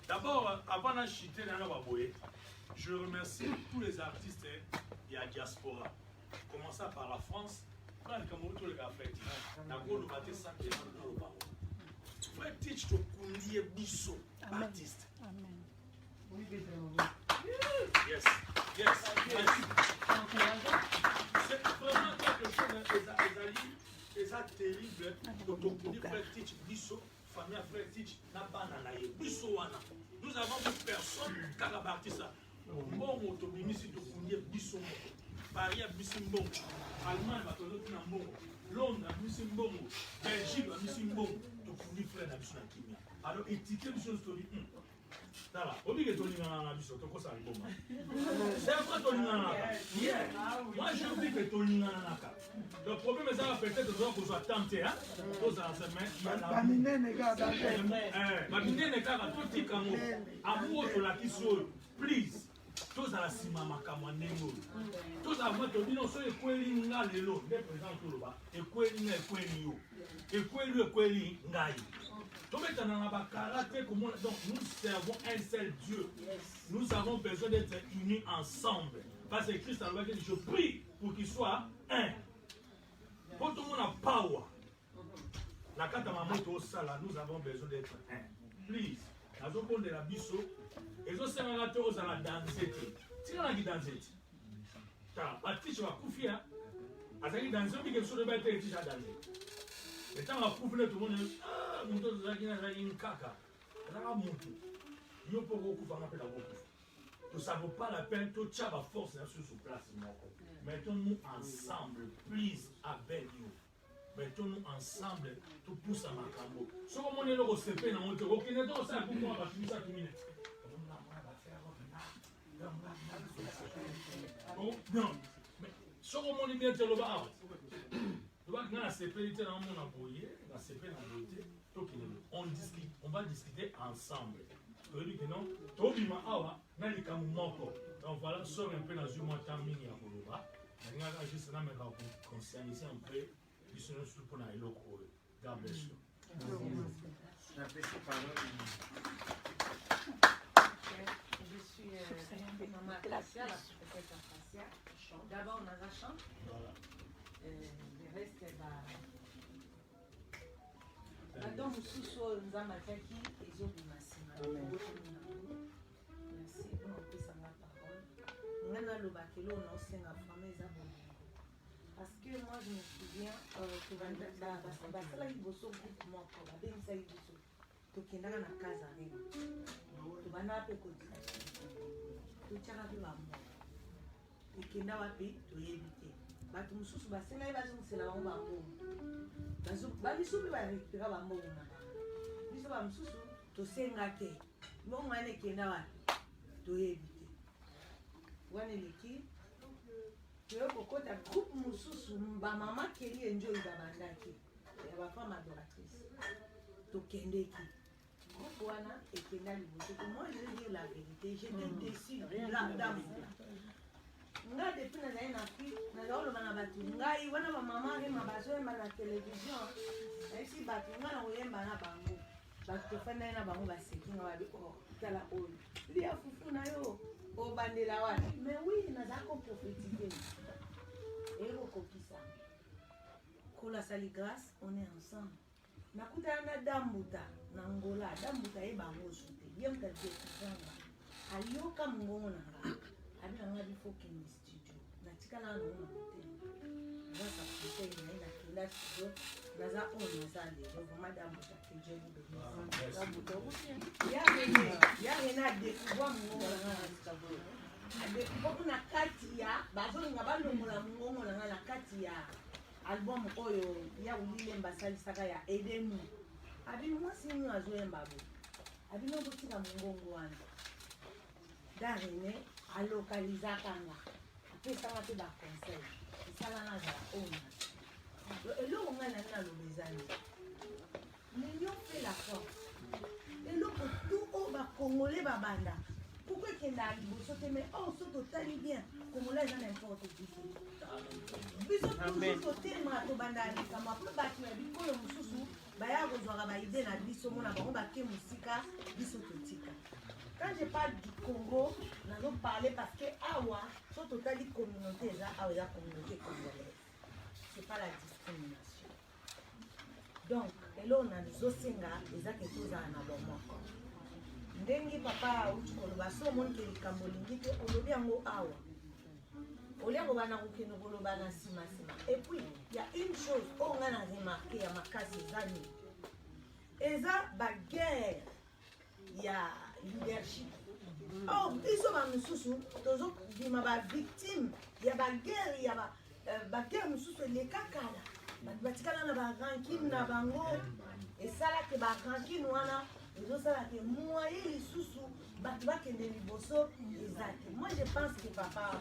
d'abord, avant de chuter dans la baboye, je remercie tous les artistes de la diaspora. Commençant par la France, frère Cameroun, tous les gars frères, la Gaulle, le matin, ça qui est dans le bas. Frère Teach, tu connais Bisso, artiste. Amen. Yes, yes. C'est vraiment quelque chose et ça terrible. Quand on dit frère Teach, Bisso, famille frère Teach, n'a pas nanaye. Bisso wana. Nous avons une personne qui a bâti ça. Bon, autobimisi, tu connais Bisso. Paris a Bisso Mbongo. Allemagne va te donner un Mbongo. Londres a Bisso Mbongo. Belgique a Bisso Mbongo. Tu connais frère Bisso Nakimia. Alors, étiquette Bisso Story. Voilà, oublie que tu es dans la biso, tu es dans la c'est après tu es dans la moi j'ai oublié que tu es dans la le problème c'est que peut-être que tu sois tenté, hein, pour ça, please, tous à la cima makamwanengo, tous à moi tu dis non, c'est ekweli nga lelo, des présents tout là, ekweli nga ekweli yo, ekweli ngai. Donc nous servons un seul Dieu. Nous avons besoin d'être unis ensemble. Parce que Christ a dit, je prie pour qu'il soit un. Pour tout le monde a power. La carte à maman nous avons besoin d'être un. Please. Nous avons de la biso. Et nous sommes à la danser. Tu as dit danser. Tu as dit que tu as danser. Quelque chose de bien et tu as dansé. Et quand on a prouvé tout le monde, ah, mon Dieu, vous avez une caca. Vous avez un mouton. Il y a beaucoup de gens qui ont beaucoup. Ça ne vaut pas la peine, tout ça va force sur place. Mettons-nous ensemble, please, avec nous. Mettons-nous ensemble, tout pousse à ma cambo. Si on est là au CP, on est là au CP, on est là au CP, on est là au CP. Non, mais ce qu'on m'a dit, c'est le bar. Tu vois, dans la CP, on va discuter ensemble. Donc voilà, sort un peu dans une moitié mini à Koloba. On va juste conscientiser un peu. Ils sont sur pour la loco. God bless you. Je suis maman Acacia, la secrétaire Acacia. D'abord, on a la chambre. Voilà. Le reste, madame Sousso, nous avons attaqué et ont merci. Merci, on peut s'en la parole. On a le bakelo, on a aussi un famille. Parce que moi, je me souviens que basala liboso groupe moko babengisa liboso tokendaka na casa reno tobanda mpe kodisa totyaka mpe bamoko tokenda wapi toyebi te bato mosusu basengai bazongisela bango bambongo babiso mpe barekupera bambongo na bango biso bamosusu tosenga te mbongo wana ekenda wapi toyebi te wana eleki kokota groupe mosusu bamama keli enjoyi babandaki ya bafemme adoratrice tokendeki groupe wana ekenda liboso que moi je vais dire la vérité j'étais déçu d'amour nga depuis nazali na fi nazaloba na bato ngai wana bamama rema bazoyemba na télévision nayesi bato nga na koyemba na bango bato tofandai na bango baseki nga babi tala oyo lia fufu na yo obandela wana mais oui nazala koprophétise ekokokisa kola sali grâce on est ensemble nakutana na dambuta na ngola dambuta yebango sote bien mutadekuzanga ayoka mongongo na nga abinanga bifokende studio natikala nango na motema grâce à conseil naye nakenda studio naza oyo naza lelo vraimen dambuta que Dieu vous bénisse dambuta yarene adekuvwa mongongo na nga na studio adekuvwa na kati ya bazolinga balongola mongongo na nga na kati ya album oyo ya ulilemba salisaka ya edemu abino mwasi nyo azoyemba bo abino kotika mongongo wana darene alokalizaka nga apesanga mpe baconseil esalanga azala oyo eloko ngai nani nalobezani l'union fait la force eloko tu oyo bakongole babanda pourquoi ekenda liboso te mais oyo so totali bien kongola eza n'importe biso biso toujours totema tobanda likambo apres bato ya bikolo mosusu baya kozwaka baide na biso mona bango bake mosika biso totika. Quand je parle du Congo, nous allons parler parce que awa, so totali communauté eza awa eza communauté congolaise. C'est pas la discrimination. Donc, elo na zosenga eza ke tozala na bomoko. Ndenge papa auti koloba so omoni ke likambo lingi te olobi yango awa. Olia kobana kokende koloba na nsima. Et puis, il y a une chose oyo nga na remarqué ya makasi ezani. Eza baguerre ya leadership. Oh, biso ba mususu tozo bima ba victime ya baguerre ya ba guerre mususu le kakala. Batikala na ba ranking na bango esala ke ba ranking wana ezosala ke moyen lisusu bato bakende liboso ezate. Moi je pense que papa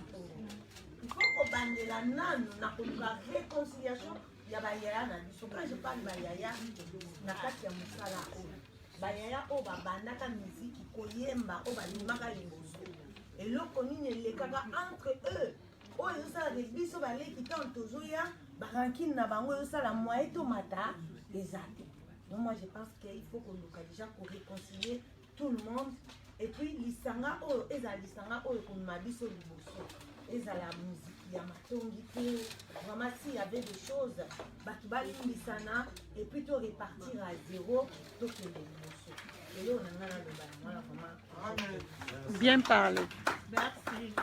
il faut qu'on bandela nanu na koluka réconciliation ya bayaya na biso. Quand je parle bayaya na kati ya musala oyo bayaya oyo babandaka miziki koyemba oyo balimaka liboso eloko nini elekaka entre eux oyo ezosalaka biso baleki ntango tozoya barankine na bango ezosala moye tomata eza te. Donc moi je pense qu'il faut koluka déjà koréconcilier tout le monde et puis lisanga oyo ezala lisanga oyo komema biso liboso ezala musique ya matongi te. Vraiment s'il y avait des choses bato balimbisana et puis to repartir à zéro tokende liboso eloo na nga naloba yango wana vraiment Bien parlé. merci.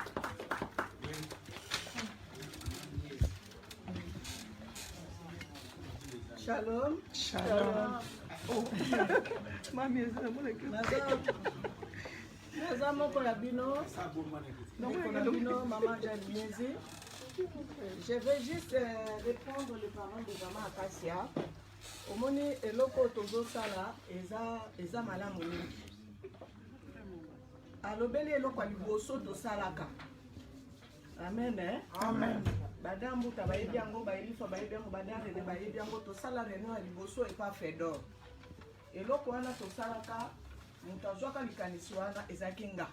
Shalom. Shalom. Oh. Mami, naza moko na bino maman Jaliezi. Je vais juste répondre les parents de maman Acacia. Omoni eloko tozosala eza malamu mingi. Alobeli eloko liboso tosalaka. Amen. Amen. Badambu tabayebi yango bayelifa bayebi yango badare bayebi yango tosala réunion ya liboso epa fedor. Eloko wana tosalaka moto azwaka likanisi wana ezalaki nga.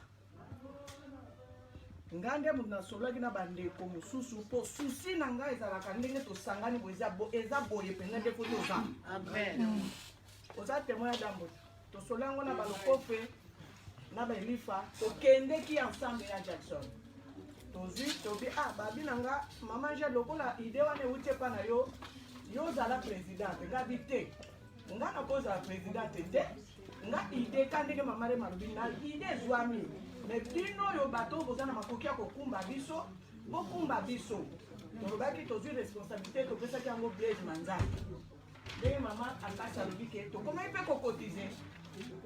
Nga nde moto nasololaki na bandeko mosusu mpo susi na nga ezalaka ndenge tosangani bo eza boye mpenza nde po toza. Amen. Oza témoin ya dambo. Tosolola yango na balokofe na bayelifa tokendeki ensemble ya Jackson. Tozwi tobi babi nanga mama nja lokola ide wana euti epa na yo ozala présidente ngabi te nga nakozala présidente te nga ide ka ndenge mama re malobi na ide ezwami me bino oyo bato boza na makoki ya kokumba biso bokumba biso tolobaki tozwi responsabilité topesaki yango Blaise Manzali ndenge mama akasi alobi ke tokomai mpe kokotize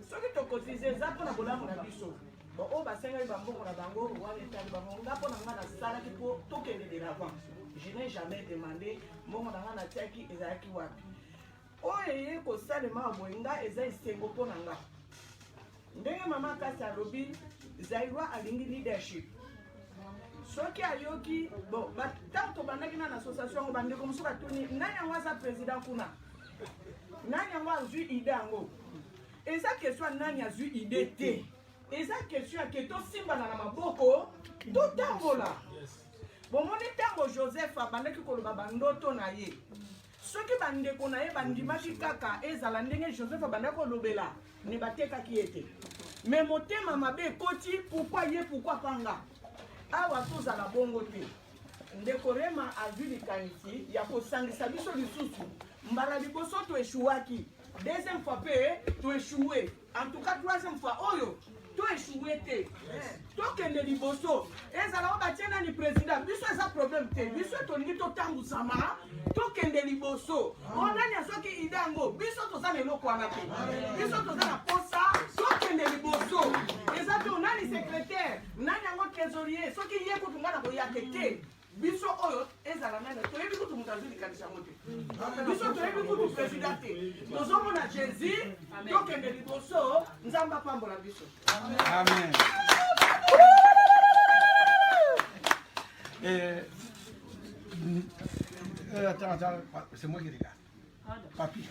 soki tokotize eza mpona bolamu na biso oyo basengaki bambongo na bango wana etali bango nga mpo na nga nasalaki mpo tokende de l'avant. Je n'ai jamais demandé mbongo na nga natiaki ezalaki wapi oyo eye kosalema boye nga eza esengo mpo na nga ndenge mama kasi alobi Zairwa alingi leadership soki ayoki bon ntango tobandaki na association yango bandeko mosusu batuni nani yango aza président kuna nani yango azwi ide yango eza question nani azwi ide te eza question ya ke tosimbana na maboko totambola bomoni ntango Joseph abandaki koloba bandoto na ye soki bandeko na ye bandimaki kaka ezala ndenge Joseph abandaki kolobela ne batekaki ete me motema mabe ekoti pourquoi ye pourquoi panga awa tozala bongo te ndeko Rema azwi likanisi ya kosangisa biso lisusu mbala liboso toeshuwaki deuxième fois mpe toeshuwe en tout cas troisième fois oyo toeshuwe te tokende liboso ezala o batie nani président biso eza problème te biso tolingi totambusama tokende liboso onani asoki ide yango biso toza na eloko wana te biso toza na posa tokende liboso eza te onani secrétaire nani yango trésorier soki ye kutu nga na koyake te biso oyo ezala nani toyebi kutu moto azwi likanisi yango te biso toyebi kutu président te tozomona Jésus tokende liboso nzambe apambola biso. Amen. Attends, c'est moi qui regarde. Papi.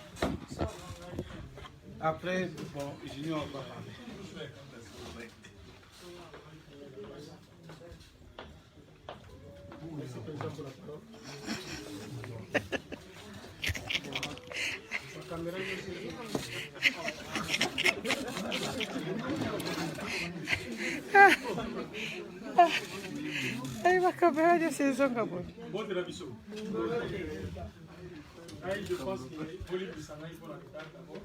Après, bon, Junior va parler. Aí vai acabar de ser zangabo. Bon de la biso. Je pense que volume de Sanaï pour la carte d'abord.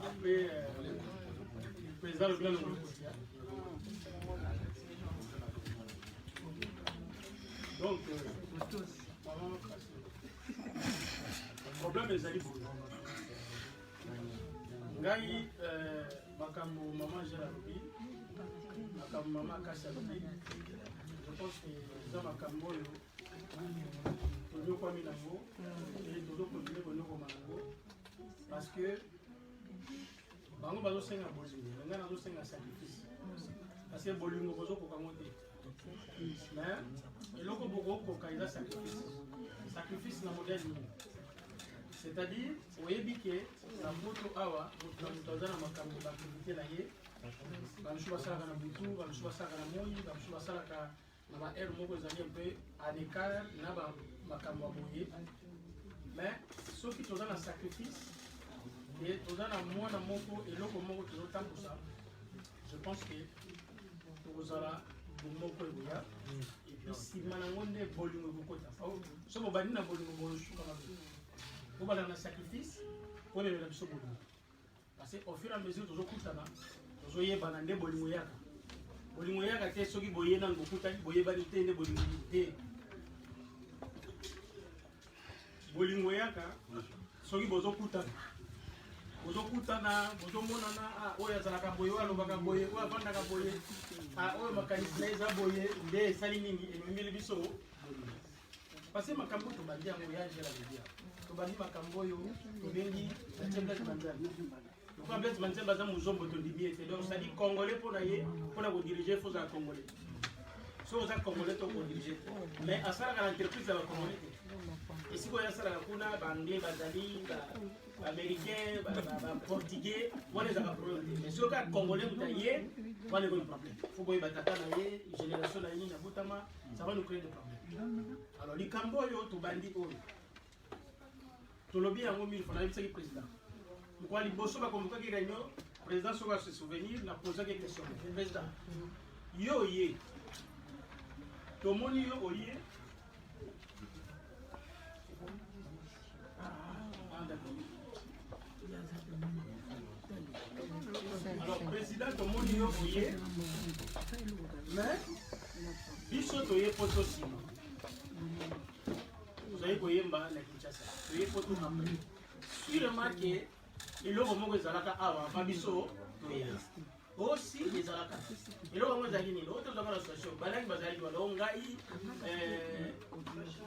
Après, le président le plan de l'Ocotia. Donc, le problème est allé pour nous. Ngai, makambo maman Jalabi, makambo maman Kassabi. Je pense que dans makambo tozo kwa milango et tozo continuer konoko mango parce que bango bazo senga bolingo nga nazo senga sacrifice parce que bolingo bozo ko kangote mais eloko boko ko kaida sacrifice na modèle c'est-à-dire oyebi ke na moto awa moto azana makambo d'activité na ye bamushu basala na butu bamushu basala na moyi bamushu basala ka na ba air moko ezali un peu à l'écart na ba makambo aboye mais soki toza na sacrifice et toza na mwana moko eloko moko tozotambusa je pense que tokozala bomoko eboya et puis nsima nango nde bolingo ekokota so bobandi na bolingo bosuka mabe bobala na sacrifice mpo lelo na biso bolingo parce que au fur et à mesure tozokutana tozoyebana nde bolingo yaka bolingo yaka te soki boye nano bokutani boyebani te nde bolingo te bolingo yaka soki bozokutana bozomonana oyo azalaka boye oyo alobaka boye oyo avandaka boye oyo makanisi na eza boye nde esali mingi ememeli biso parce que makambo tobandi yango ya angela media tobandi makambo oyo tobengi Blaise Manzali pourquoi Blaise Manzali baza mozombo tondimi ete donc c'est-à-dire congolais mpo na ye mpo na kodirige fozala congolais soki oza congolais tokodirige te mais asalaka na entreprise ya bacongolais te esika oyo asalaka kuna baanglais bazali baaméricain baportugais wana ezaka problème te mais soki kaka congolais moto aye wana ekoyi problème fo boye batata na ye génération na ye nini abotama ça va nous créer des problèmes alors likambo oyo tobandi oyo tolobi yango mille fois nayebisaki président mokwa liboso bakonvokaki réunion président soki ase souvenir na posaki question président yo oye tomoni yo oye alors président tomoni yo oye mais biso toye po tosima tozayi koyemba na kinshasa toye po toapre sûrement ke eloko moko ezalaka awa ma biso toya aussi ezalaka eloko yango ezalaki nini oyo tozaka na association balangi bazalaki wana o ngai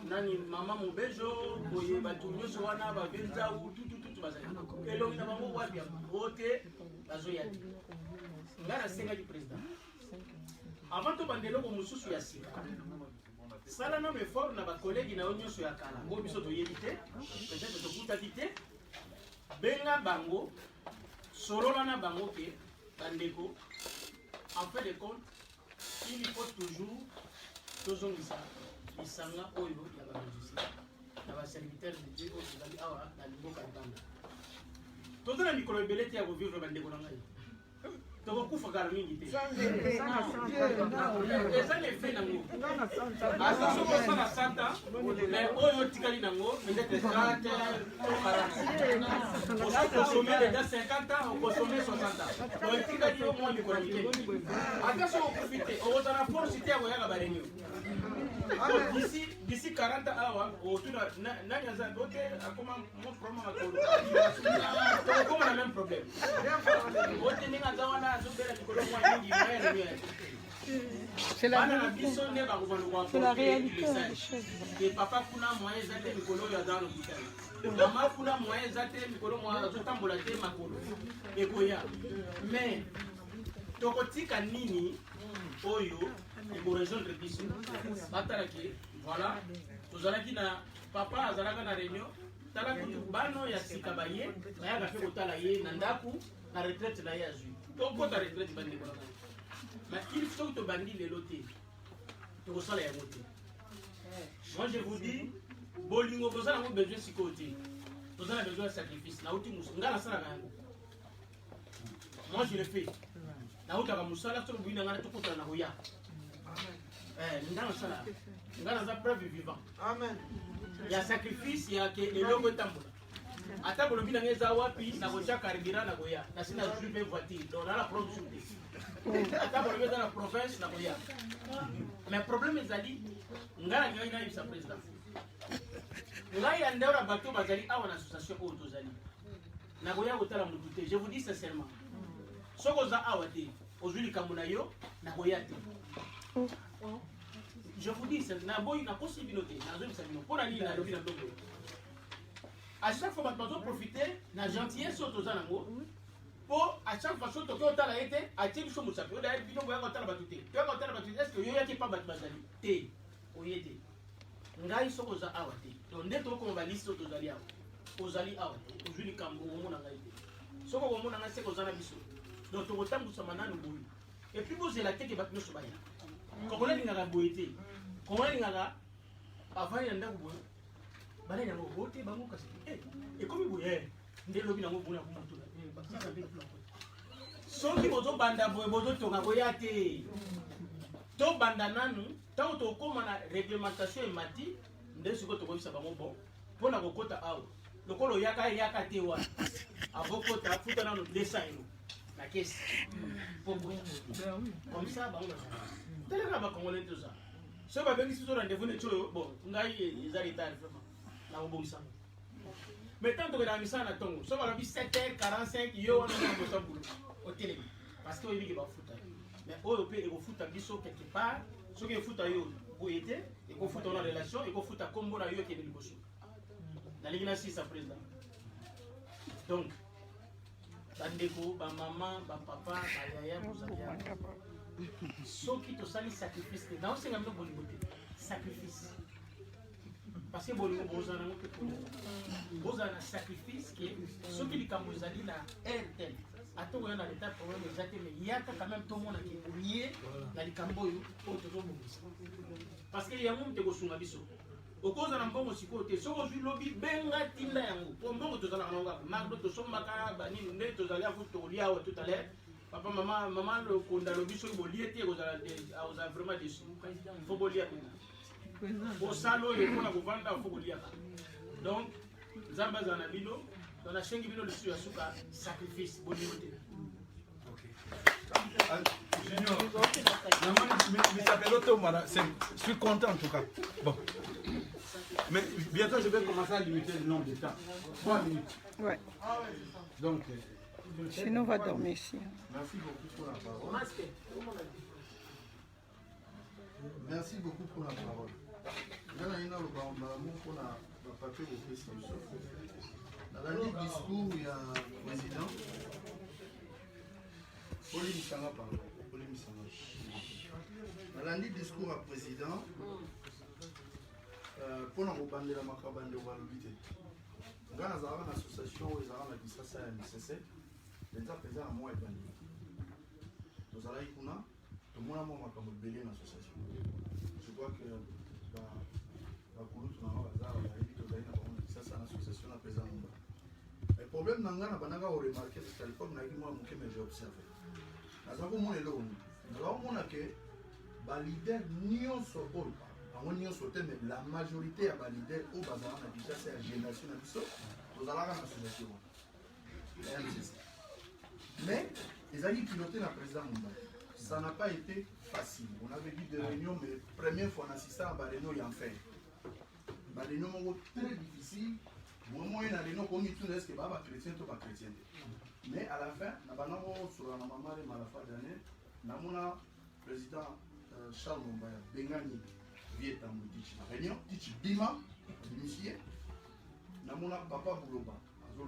nani mama mobejo boye bato nyonso wana babenzau tutututu bazalaki elongi na bango wapi o te bazoya te ngai nasengaki président avant tobanda eloko mosusu ya sika sala nano effort na bakolegi na yo nyonso ya kala ngo biso toyebi te peut-être tokutaki te benga bango solola na bango ke bandeko en fait de compte il faut toujours tozongisa lisanga oyo ya bamusicien na baserviteur de dieu oyo tozali awa na liboka libanda toza na mikolo ebele te ya kovivre bandeko na ngai tokokufa kala mingi te eza na efe nango asa soki osala santa mais oyo otikali nango peut-être 30 okosome deja 50 ans okosome 60 ans donc etikali yo mwa mikolo mike ata soki okufi te okozala force te ya koyaka barenio d'ici 40 awa otuna nani aza ote akoma mo problème makolo tokokoma na même problème ote ndenge aza wana azobela mikolo mwa mingi bana na biso nde bakobaluka papa kuna moyen eza te mikolo oyo aza na hôpital mama kuna moyen eza te mikolo mwa azotambola te makolo ekoya mais tokotika nini oyo ekorejoindre biso batalaki voilà tozalaki na papa azalaka na réunion tala kutu bano ya sika baye bayaka mpe kotala ye na ndaku na retraite na ye azwi tokota retraite bandeko na ngai mais il faut que tobandi lelo te tokosala yango te moi je vous dis bolingo kozala yango besoin sikoyo te tozala besoin ya sacrifice nauti musu ngai nasalaka yango moi je le fais nautaka mosala soki boyi na ngai tokotala na koya nga nasala nga naza preuve vivant ya sacrifice yake eloko etambola ata bolobi na ngai eza wapi nakotia carburant nakoya nasi nazwi mpe voiture donc nala problème sur te ata bolobi eza na province nakoya mais problème ezali ngai na ngai nayebisa président ngai ya ndeo na bato bazali awa na association oyo tozali nakoya kotala motu te je vous dis sincèrement soki oza awa te ozwi likambo na yo nakoya te je vous dis naboyi nakosi bino te nazobisa bino mpo na nini nalobi na ndongo à chaque fois bato bazoprofite na gentillesse oyo toza nango mpo à chaque fois soki tokoki otala ye te atie biso mosapi oyo bino boyaka otala bato te toyaka otala bato te estce oyoyaki mpa bato bazali te oye te ngai soki oza awa te to nde tokokoma baliste oyo tozali awa ozali awa te ozwi likambo omona ngai te soki okomona ngai seke oza na biso donc tokotambusama nano boye epuis bozela teke bato nyonso baya kongo nalingaka boye te kongo nalingaka avani na ndako boye balai yango bote bango kasi ekomi boye nde lobi nango boye nakomotuna soki bozobanda boye bozotonga koya te tobanda nanu ntango tokóma na réglementation emati nde sikoyo tokoyebisa bango bon mpo na kokota awa lokolo oyaka te wana avokota futa nano 200 eno na kesi po boya comme ça bango teleka bakongolais toza soki babengisi biso rendez-vous neti oyo bon ngai eza retard vraiment nakobongisanga mais tant tokendaka misala na ntongo soki balobi 7h45 yo wana okosa bulu otelemi parce que oyebiki bafuta mais oyo mpe ekofuta biso quelque part soki efuta yo boye te ekofuta ona relation ekofuta kombo na yo ekende liboso nalingi nasisa président donc bandeko bamama bapapa bayaya bozali soki tosali sacrifice te naosenga bino bolingo te sacrifice parce que bolingo bozala nango mpe bozala na sacrifice ke soki likambo ezali na airtel ata okoya na leta problème eza te mais yaka quand même tomona ke olie na likambo oyo oyo tozobongisa parce que yango moto ekosunga biso okoza na mbongo sikoyo te soki ozwi lobi benga tinda yango po mbongo tozalaka nango kaka mardo tosombaka banini nde tozali afu tolia awa tout à l'heure papa mama lokonda lobi soki bolie te ozala vraiment déçu fo bolia bosala oyo mpona kovanda fo boliaka donc nzambe azala na bino donc nasengi bino lisusu ya suka sacrifice bolingo te Je suis content en tout cas. Bon. Mais bientôt je vais commencer à limiter le nombre de temps. 3 minutes. Ouais. Donc. Sinon on va dormir ici. Merci beaucoup pour la parole. Merci beaucoup pour la parole. Dans le papier dans le discours, il y a le président. Dans le discours à président, pour nous bander la macabande de Walubité. Nous avons une association où nous avons une administration MCC. Les gens à moi et bandé. Nous allons y aller. Tout le monde a une association. Je crois que le problème n'a pas remarqué parce qu'à l'époque, j'ai observé. Nous avons mon élève. Nous avons que les leaders mais la majorité des leaders au bazar c'est la génération nous allons à l'association. Mais ils ont piloté la présidente Mumbai. Ça n'a pas été facile. On avait dit des réunions, mais la première fois on assistait à des réunions, il y a fait. Des réunions très difficiles. Moi, il y a des réunions comme tout le reste, qui sont chrétiens ou pas chrétiens. Mais à la fin, on a sur la maman de Malafa d'année, on a le président Charles Mumbaya, Bengani, Vietnam, la réunion, Bima, l'initié, on a Papa Bouloba, le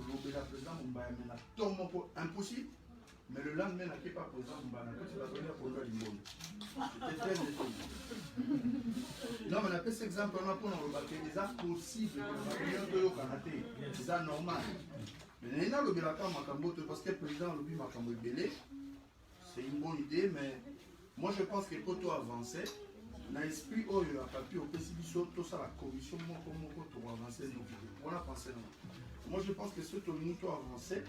président Mumbaya, mais c'est impossible. Mais le lendemain, il n'y a pas présent, c'est la première pour le monde. C'était très étonnant. Non, mais on a fait cet exemple, on a pour nous remarquer des actes possibles, c'est normal. Mais il y a le Belaka Makambo, parce que le président Lobi Makambo est belé, c'est une bonne idée, mais moi je pense que quand on avance, dans l'esprit, il y a papier au PCB, tout ça, la commission, pour avancer, on a pensé non. Moi je pense que ce que nous avons avancé,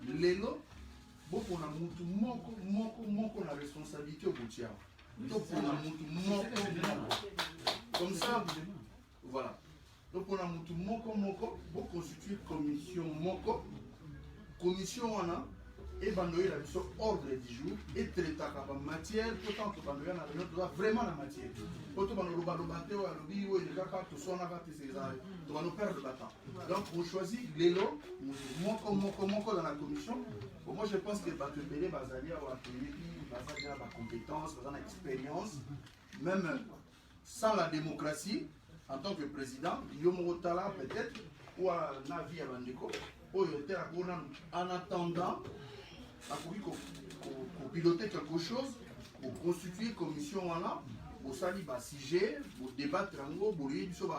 lelo beaucoup na mutu moko na responsabilité au bout comme ça voilà donc on a mutu moko pour constituer commission wana et bandoyer la mission ordre du jour et traiter la matière autant que bandoyer na réunion vraiment la matière autant bandoyer le alobi ou le kaka tout son avate c'est ça on va nous perdre le temps donc on choisit l'élo moko dans la commission moi je pense que Batebele Bazalia ou Bazalia a compétence a expérience même sans la démocratie en tant que président Yomotala peut-être ou à Navi à Bandeko en attendant pour piloter quelque chose, pour constituer une commission, pour salir le sujet, pour débattre, pour ordre du jour.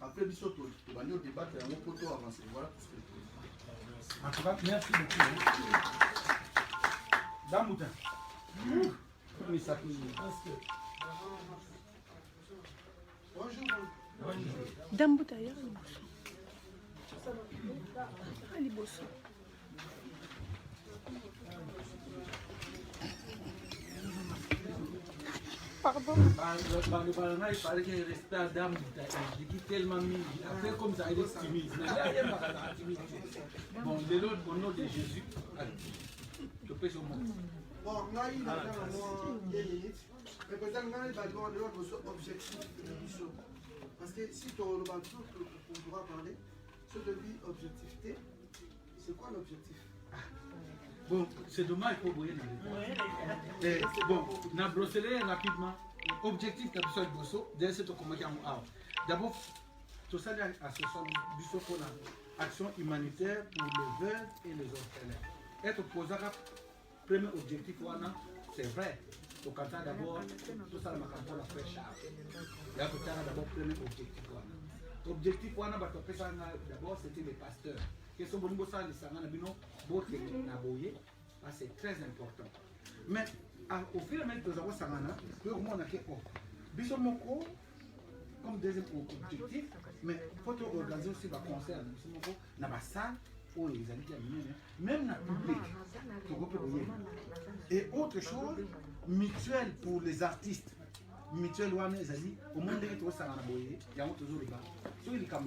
Après, on va débattre pour avancer. Voilà tout ce que je peux. En tout cas, merci beaucoup. Damoutin. Bonjour. Damoutin, allez, bosso. Pardon. Le Parlement, il fallait qu'il reste à Dame. Je dis tellement mis. Après, comme ça, il est timide. Bon, de l'autre, au nom de Jésus, je peux sur moi. Bon, là, il a moi 2 minutes. Mais peut-être que je vais avoir l'autre objectif de l'issue. Parce que si tu as le bateau, on pourra parler. Ce devis objectivité, c'est quoi l'objectif? Bon, c'est dommage pour vous. Bon, on a brossé rapidement. Objectif de la Bosso, d'abord, tout ça est association pour l'action humanitaire pour les veuves et les orphelins. être posé à premier objectif, c'est vrai. Au Qatar d'abord, tout ça, on a fait charge. Il y a d'abord premier objectif. Objectif, d'abord, c'était les pasteurs. C'est très important. Mais au fur et à mesure que nous avons comme deuxième objectif, mais il faut organiser aussi le concert. Dans la salle, même dans le public. Et autre chose, mutuelle pour les artistes. Mutuelle, au monde de tout ça, il y a toujours les gars. Ceux qui ont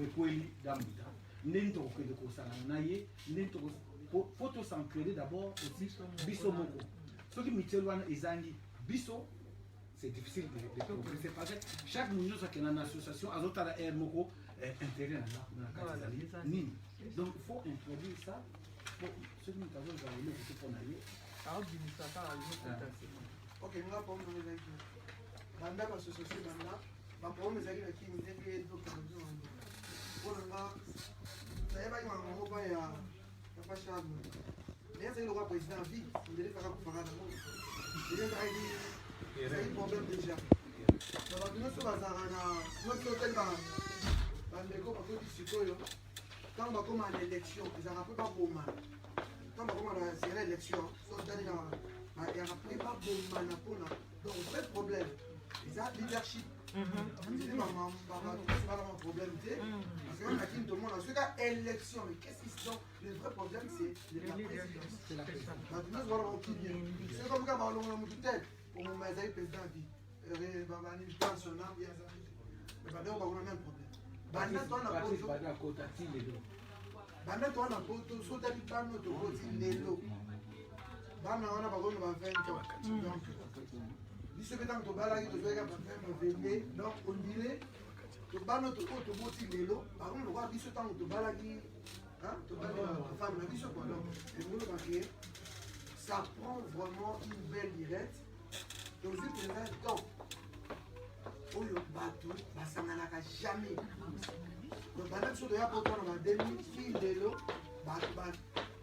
faut s'entraider d'abord aussi biso moko. Ceux qui mutuelle, ils ont dit biso. C'est difficile de progresser parce que chaque minute qui est dans l'association, à l'autre air moko intérêt dans la catégorie. Donc il faut introduire ça pour ceux qui nous avons gagné pour aller. Ok, nous avons pas besoin de banda l'association banda, ma problème c'est que qui nous dit d'autres choses. Pour le moment, ça y est, on va y a pas cher. Mais c'est le roi président vie, on devait faire pour faire d'abord. Il y a un problème déjà. Donc nous sommes dans notre hôtel bandeko parce que sikoyo quand on va comme à l'élection, ils n'ont pas bon mal. Quand on va comme à l'élection, il n'y a pas bon mal pour nous. Donc vrai problème, ils ont leadership. C'est pas un problème, parce que qui tout le monde, en ce cas, élection, mais qu'est-ce qu'ils sont? Le vrai problème, c'est la présidence. Maintenant, voilà qui vient. C'est comme ça, on a tout tête. Pour mon président dit, mais pas de même problème. Banda toi na poto banda kota ti lelo. Banda toi na poto so tali bano to koti lelo. Bana wana ba kono ba 20 donc biso betan to bala ki to zoeka ba 20 donc on dirait to bano to koti moti lelo par contre ba biso tan to bala ki hein to bala femme na biso quoi donc et vous le voyez ça prend vraiment une belle direct. Donc je te reste donc oyo bato basanganaka jamais donc bana biso toya poto na bademi fille lelo bato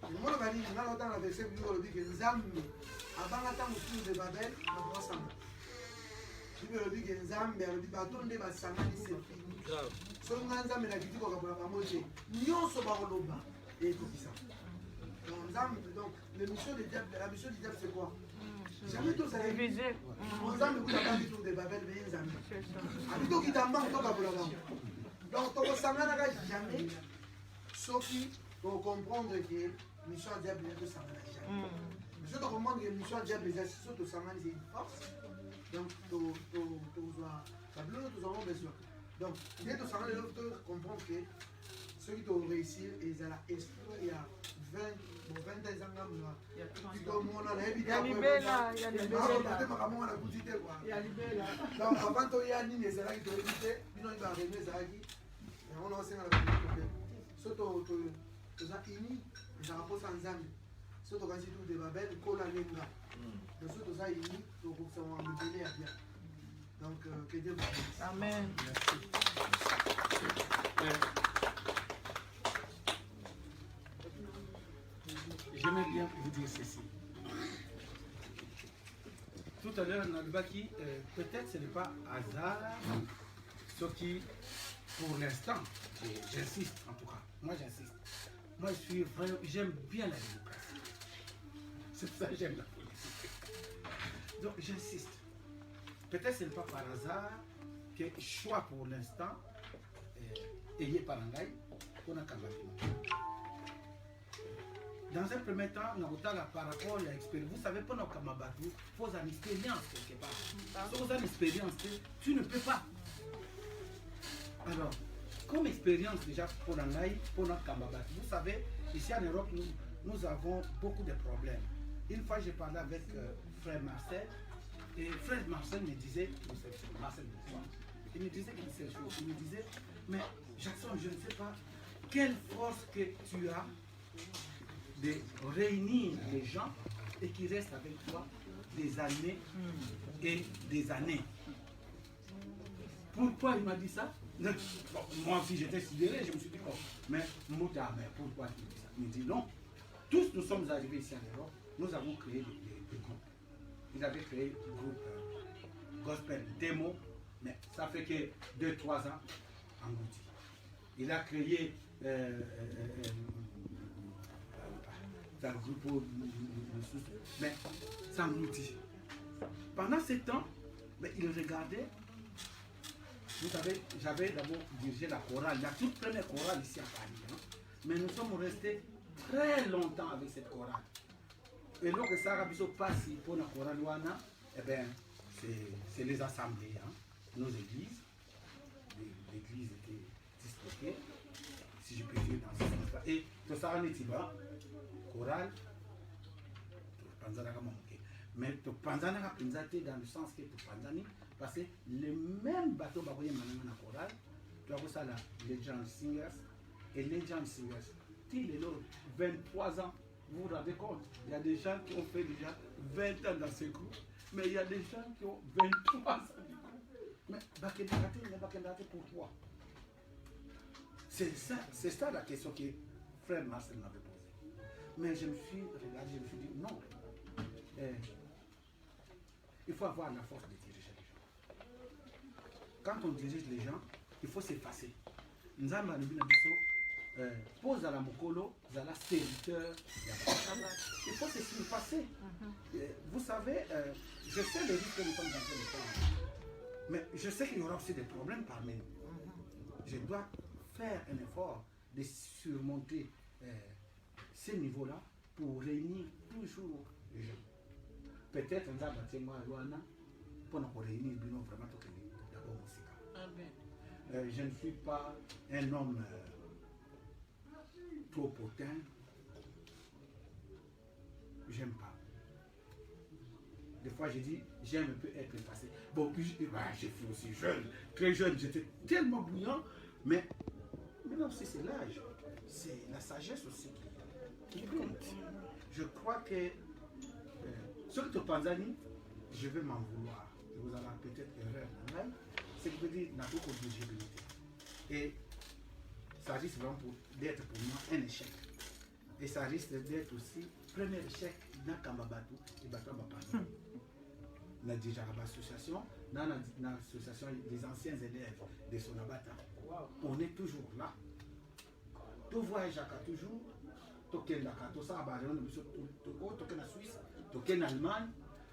omona balini nga lotanga verse bino olobi ke nzambe abangata mosusu de babel na kosanga bibi olobi ke nzambe alobi bato nde basangani sepi soki nga nzambe nakiti kokabola bango te nyonso bakoloba ekokisa donc nzambe donc la mission du diable c'est quoi? Jamais tout ça divisé. On a mis la tour de Babel, mais ils ont habité qui t'en manque, donc, on s'en jamais. Sauf pour comprendre que mission diable est de s'en jamais. Je dois comprendre que mission diable est de s'en c'est une force. Donc, nous avons besoin. Donc, dès que s'en l'autre comprendre que ceux qui doivent réussir, ils ont l'esprit, il y a 20 ans. Il y a libella. Donc, avant de y aller, les élèves qui ont évité, ils ont arrivé à Zagi. Et on a aussi un problème. Surtout, ils ont unis, ils ont rapporté en Zambie. Surtout, quand ils ont des babels, ils collent à l'Enga. Donc, surtout, ils ont unis, ils ont amené à bien. Donc, que Dieu vous bénisse. Amen. J'aimerais bien vous dire ceci. Tout à l'heure, Nalbaki, peut-être ce n'est pas hasard, ce qui, pour l'instant, j'insiste en tout cas, moi j'insiste. Moi je suis vraiment, j'aime bien la démocratie. C'est pour ça que j'aime la politique. Donc j'insiste. Peut-être ce n'est pas par hasard que choix pour l'instant, ayez Parangaï, on a Kambaki. Dans un premier temps, par rapport à l'expérience, vous savez, pendant que il faut une expérience quelque part. Si vous avez une expérience, tu ne peux pas. Alors, comme expérience déjà pour l'Angaï, pour notre Kambabati, vous savez, ici en Europe, nous avons beaucoup de problèmes. Une fois, j'ai parlé avec frère Marcel, et frère Marcel me disait, il me disait qu'il sait chose. Il me disait, mais Jackson, je ne sais pas quelle force que tu as de réunir les gens et qui restent avec toi des années et des années. Pourquoi il m'a dit ça? Bon, moi aussi j'étais sidéré, je me suis dit, oh, mais Mouta, mais pourquoi tu dis ça? Il me dit non. tous nous sommes arrivés ici en Europe, nous avons créé des groupes. Il avait créé le groupe Gospel Démo, mais ça fait que 2-3 ans englouti. Il a créé un groupe, mais ça englouti. Pendant ce temps, mais il regardait. Vous savez, j'avais d'abord dirigé la chorale, la toute première chorale ici à Paris. Hein? Mais nous sommes restés très longtemps avec cette chorale. Et lorsque ça a passé pour la chorale, eh bien, c'est les assemblées, hein? Nos églises. L'église était disloquée, si je peux dire dans ce sens-là. Et tout ça en est bas, chorale, mais tout Panzana dans le sens que tout Panzani, parce que les mêmes bateaux baroyés maintenant dans la chorale, tu as vu ça là, les Legend Singers, et les Legend Singers, il est là, 23 ans, vous vous rendez compte, il y a des gens qui ont fait déjà 20 ans dans ce groupe, mais il y a des gens qui ont 23 ans du groupe. Mais Bakendate, pourquoi? C'est ça la question que frère Marcel m'avait posée. Mais je me suis regardé, je me suis dit non. Il faut avoir la force de diriger les gens. Quand on dirige les gens, il faut s'effacer. Nous avons pose à la mokolo, à la serviteur, il faut s'effacer. Vous savez, je sais les risques que nous sommes en train de prendre. Mais je sais qu'il y aura aussi des problèmes parmi nous. Je dois faire un effort de surmonter ces niveaux-là pour réunir toujours les gens. Peut-être on va bâtir moi à Luana pour nous réunir vraiment d'abord musical. Je ne suis pas un homme trop potin. J'aime pas. Des fois, je dis, j'aime un peu être effacé. Bon, puis je suis aussi jeune, très jeune, j'étais tellement bouillant, mais non, c'est l'âge, c'est la sagesse aussi qui compte. Je crois que, sur le Tanzanie, je vais m'en vouloir. Vous avez peut-être erreur, c'est que je veux dire, n'a pas de légibilité. Et ça risque vraiment d'être pour moi un échec. Et ça risque d'être aussi premier échec dans Kambabatu et Batambapana. Dans l'association, dans l'association des anciens élèves de Sonabata. On est toujours là. Tu vois Jacques toujours, tu es là, tu es en Suisse, tu es en Allemagne.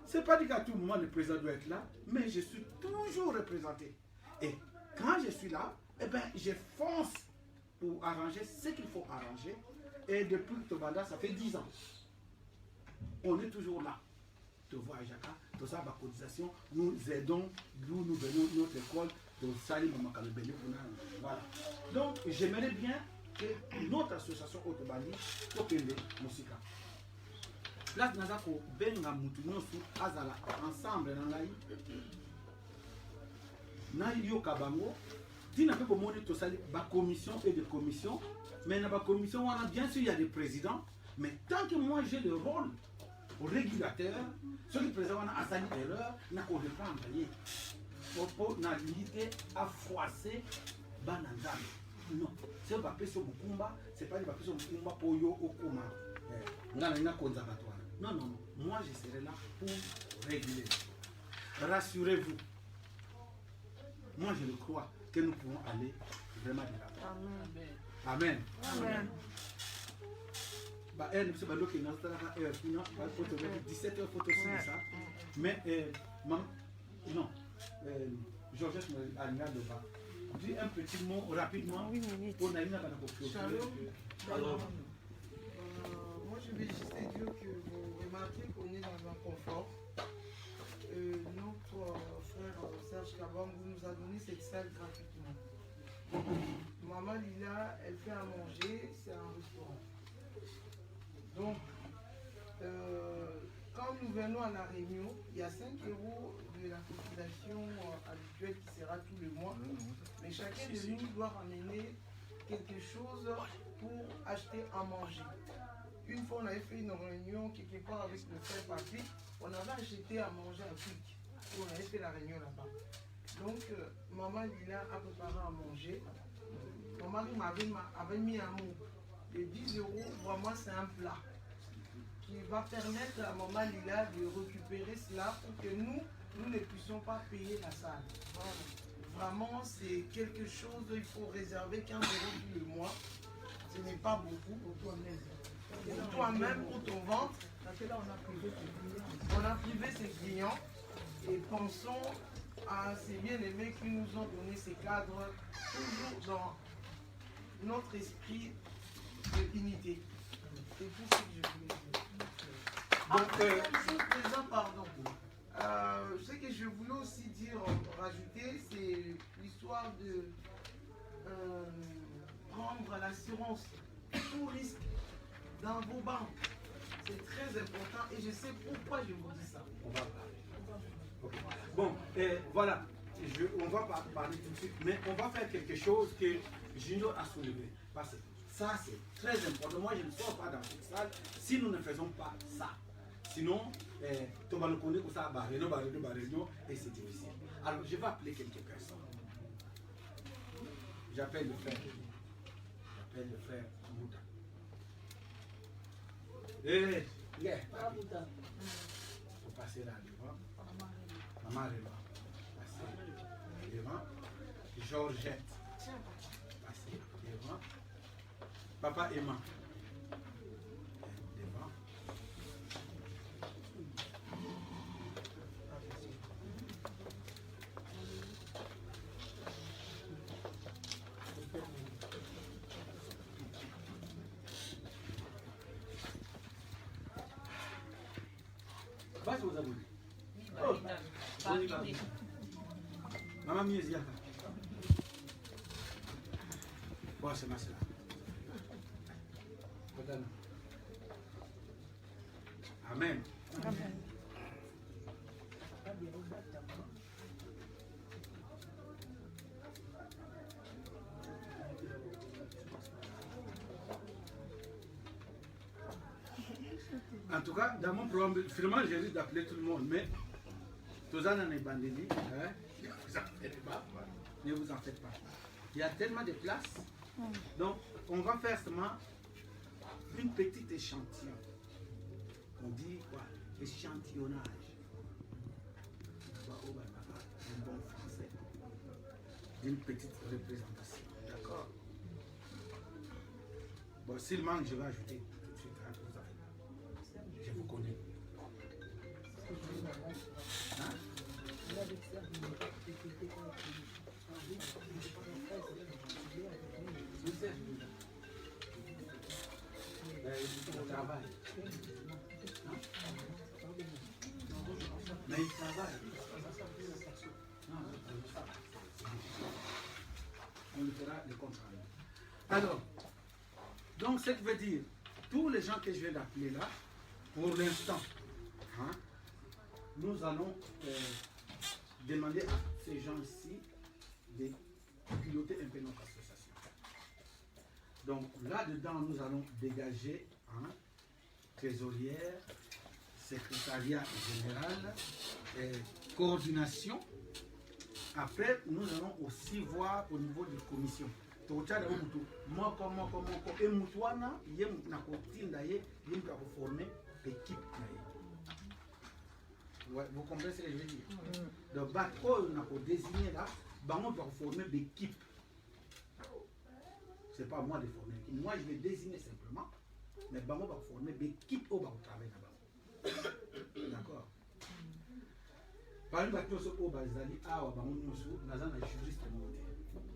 Ce n'est pas dit qu'à tout moment le président doit être là, mais je suis toujours représenté. Et quand je suis là, eh ben, je fonce pour arranger ce qu'il faut arranger. Et depuis que Tobanda, ça fait 10 ans. On est toujours là. Tu vois, Jacques, tout ça, ma cotisation, nous aidons, d'où nous venons, notre école, de Salim Makalebele. Voilà. Donc, j'aimerais bien que notre association Otobandi, Tokende Musika. Place Nazako, Benga Mutunosu, Azala, ensemble, Naï Yokabango, Dina peut commander tout ça, la commission et des commissions, mais dans la commission, bien sûr, il y a des présidents, mais tant que moi j'ai le rôle au régulateur, ceux qui président a sali erreur, n'a qu'on ne pas envoyer. Pour n'a limité à froisser Bananzam. Non, c'est pas sur Bukumba, c'est pas des papiers sur Bukumba pour yo au Koma. Non, non, moi je serai là pour réguler. Rassurez-vous, moi je le crois que nous pouvons aller vraiment de l'avant. Amen. Amen. Bah, elle ne sait pas que nous avons 17 heures photo sur ça. Mais, non, Georgette Alina Dova. Dis un petit mot rapidement pour Naïna Shalom. Shalom. Moi, je vais juste dire que vous remarquez qu'on est dans un confort. Notre frère Serge Kabam nous a donné cette salle gratuitement. Maman Lila, elle fait à manger, c'est un restaurant. Donc, quand nous venons à la réunion, il y a 5 € de la cotisation habituelle qui sera tous les mois. Mais chacun de nous doit ramener quelque chose pour acheter à manger. Une fois, on avait fait une réunion quelque part avec le frère Papi. On avait acheté à manger à Quick. On avait fait la réunion là-bas. Donc, maman Lila a préparé à manger. Mon mari m'avait mis un mot. Les 10 €, vraiment, c'est un plat. qui va permettre à Maman Lila de récupérer cela pour que nous ne puissions pas payer la salle. Vraiment, c'est quelque chose, il faut réserver 15 € tout le mois. Ce n'est pas beaucoup pour toi-même. Pour toi-même, pour ton ventre. On a privé ses clients et pensons à ces bien-aimés qui nous ont donné ces cadres, toujours dans notre esprit d'unité. C'est tout ce que je voulais dire. Donc, présent, pardon. Ce que je voulais aussi dire, rajouter, c'est l'histoire de prendre l'assurance tout risque dans vos banques. C'est très important et je sais pourquoi je vous dis ça. On va parler. Okay. Bon, voilà. On va pas parler tout de suite, mais on va faire quelque chose que Junior a soulevé. Parce que ça, c'est très important. Moi, je ne sors pas dans cette salle si nous ne faisons pas ça. Sinon, tout le monde connaît que ça va et c'est difficile. Alors, je vais appeler quelques personnes. J'appelle le frère. J'appelle le frère Mouta. Faut passer là devant. Maman est là. Passer devant. Georgette. Passer devant. Papa Emma. Devant. Vas-y aux abonnés. Oh. Maman Miezia. Bon, c'est ma soeur. Amen. Amen. En tout cas, dans mon programme, finalement, j'ai dit d'appeler tout le monde, mais Tozana n'est bandéli, ne vous en faites pas. Il y a tellement de places, donc on va faire seulement une petite échantillon. On dit quoi? Échantillonnage. Un bon français. D'une petite représentation. D'accord? Bon, s'il manque, je vais ajouter tout de suite. Hein, je vous connais. Hein? Le travail. Hein? Mais il travaille. On lui fera le contrat. Alors, donc ce qui veut dire, tous les gens que je viens d'appeler là, pour l'instant, hein, nous allons demander à ces gens-ci de piloter un peu notre association. Donc là-dedans, nous allons dégager trésorière, secrétariat général, coordination. Après, nous allons aussi voir au niveau de commission. Ouais, vous comprenez ce que je veux dire? Donc, on a désigné là, on doit former l'équipe. Ce n'est pas moi de former l'équipe. Moi, je vais désigner simplement, mais on va former l'équipe au travail là-bas. D'accord? Par exemple, tout ce qu'on va dire, juriste.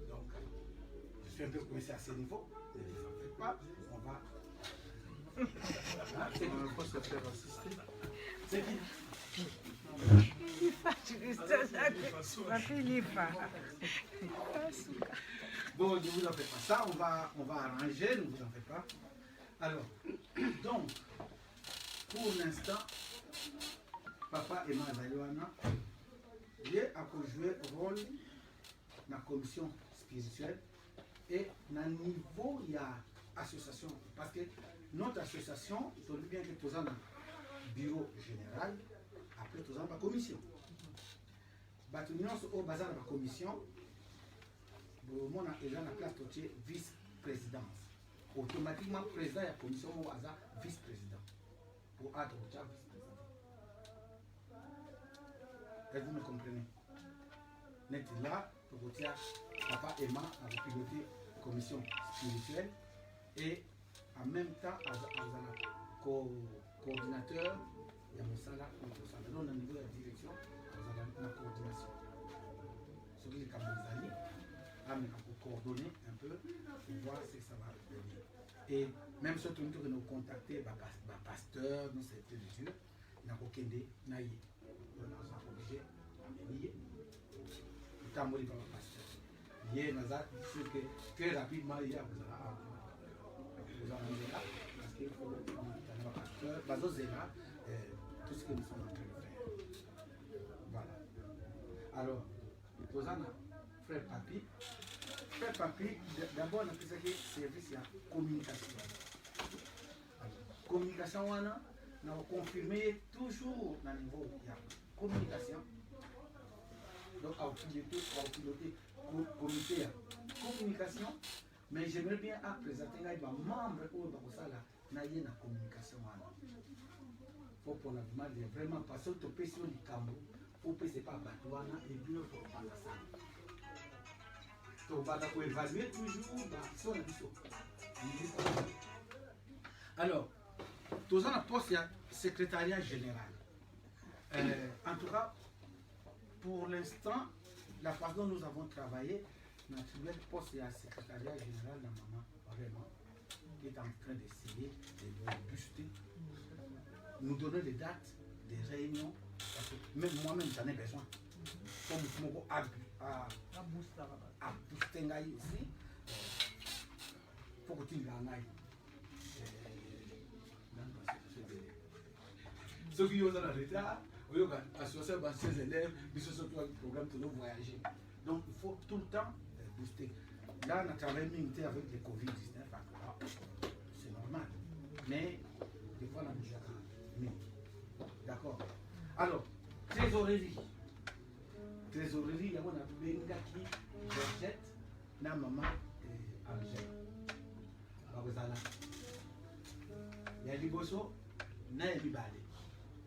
Donc, je suis un peu coincé à ce niveau. Ne vous en faites pas, on va. On va se faire assister. C'est qui? Bon, ne vous en faites pas. Ça, on va arranger, ne vous en faites pas. Alors, donc, pour l'instant, papa et Mazayoana, j'ai à jouer rôle dans la commission spirituelle et dans le niveau, il y a association. Parce que notre association, il faut bien que tout ça dans le bureau général. Après, tout ça, la commission. L'union au bazar de la commission, on a déjà la place de vice-présidence. Automatiquement, président de la commission, on a vice-président. pour être vice-président. Est-ce que vous me comprenez? Net là, pour vous dire, papa Emma a piloté la commission spirituelle et en même temps, coordinateur, il y a mon salaire, au niveau de la direction, la coordination. Ce qui est comme les amis, pour coordonner un peu, pour voir ce que ça va devenir. Et même ceux qui nous contacté, pasteur, nous c'était des dieux, nous avons obligé d'amener. Tant que pasteur. Hier, nous avons dit que très rapidement, il y a vous allez là, parce qu'il faut un pasteur, tout ce que nous sommes en train de faire. Voilà. Alors, Tozana, frère Papi, d'abord, on a fait ce service de communication. Communication, on a confirmé toujours dans le niveau de communication. Donc, on a piloté comité communication, mais j'aimerais bien présenter les membres de la communication. Il faut pour la demande vraiment passer au topé sur le Cameroun. Il faut que ce n'est pas Batouana et bien pour pas la salle. Donc, on va évaluer toujours l'action de l'issue. Alors, tous en poste, il y a secrétariat général. En tout cas, pour l'instant, la façon dont nous avons travaillé, notre poste, il y a secrétariat général de maman, vraiment, qui est en train d'essayer de booster, nous donner des dates, des réunions, parce que même moi-même, j'en ai besoin. Comme je à booster aussi, pour que tu ailles. Ceux qui ont un retard, associer ses élèves, ils se sont un programme de voyager. Donc il faut tout le temps booster. Là, on a travaillé avec le Covid-19, c'est normal. Mais des fois, on a déjà mis. D'accord. Alors, trésorerie. Trésorerie, il y a un gars qui rejette na maman et Angèle. Il y a des bossos, il y a des balais.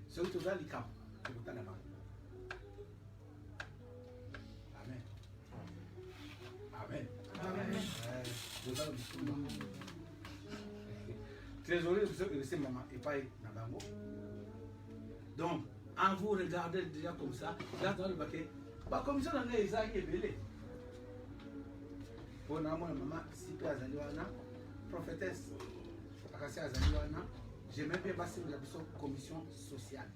Ce qui est dans le camp, c'est pour t'en Amen. Amen. Amen. Trésorerie, c'est maman et pas Nabango. Donc, en vous regardez déjà comme ça, là dans le baquet, comme ça, on a les aïeux belés. On a mon maman, si peu Azaliwana, prophétesse, Akassi Azaliwana, j'ai même bien passé la commission sociale.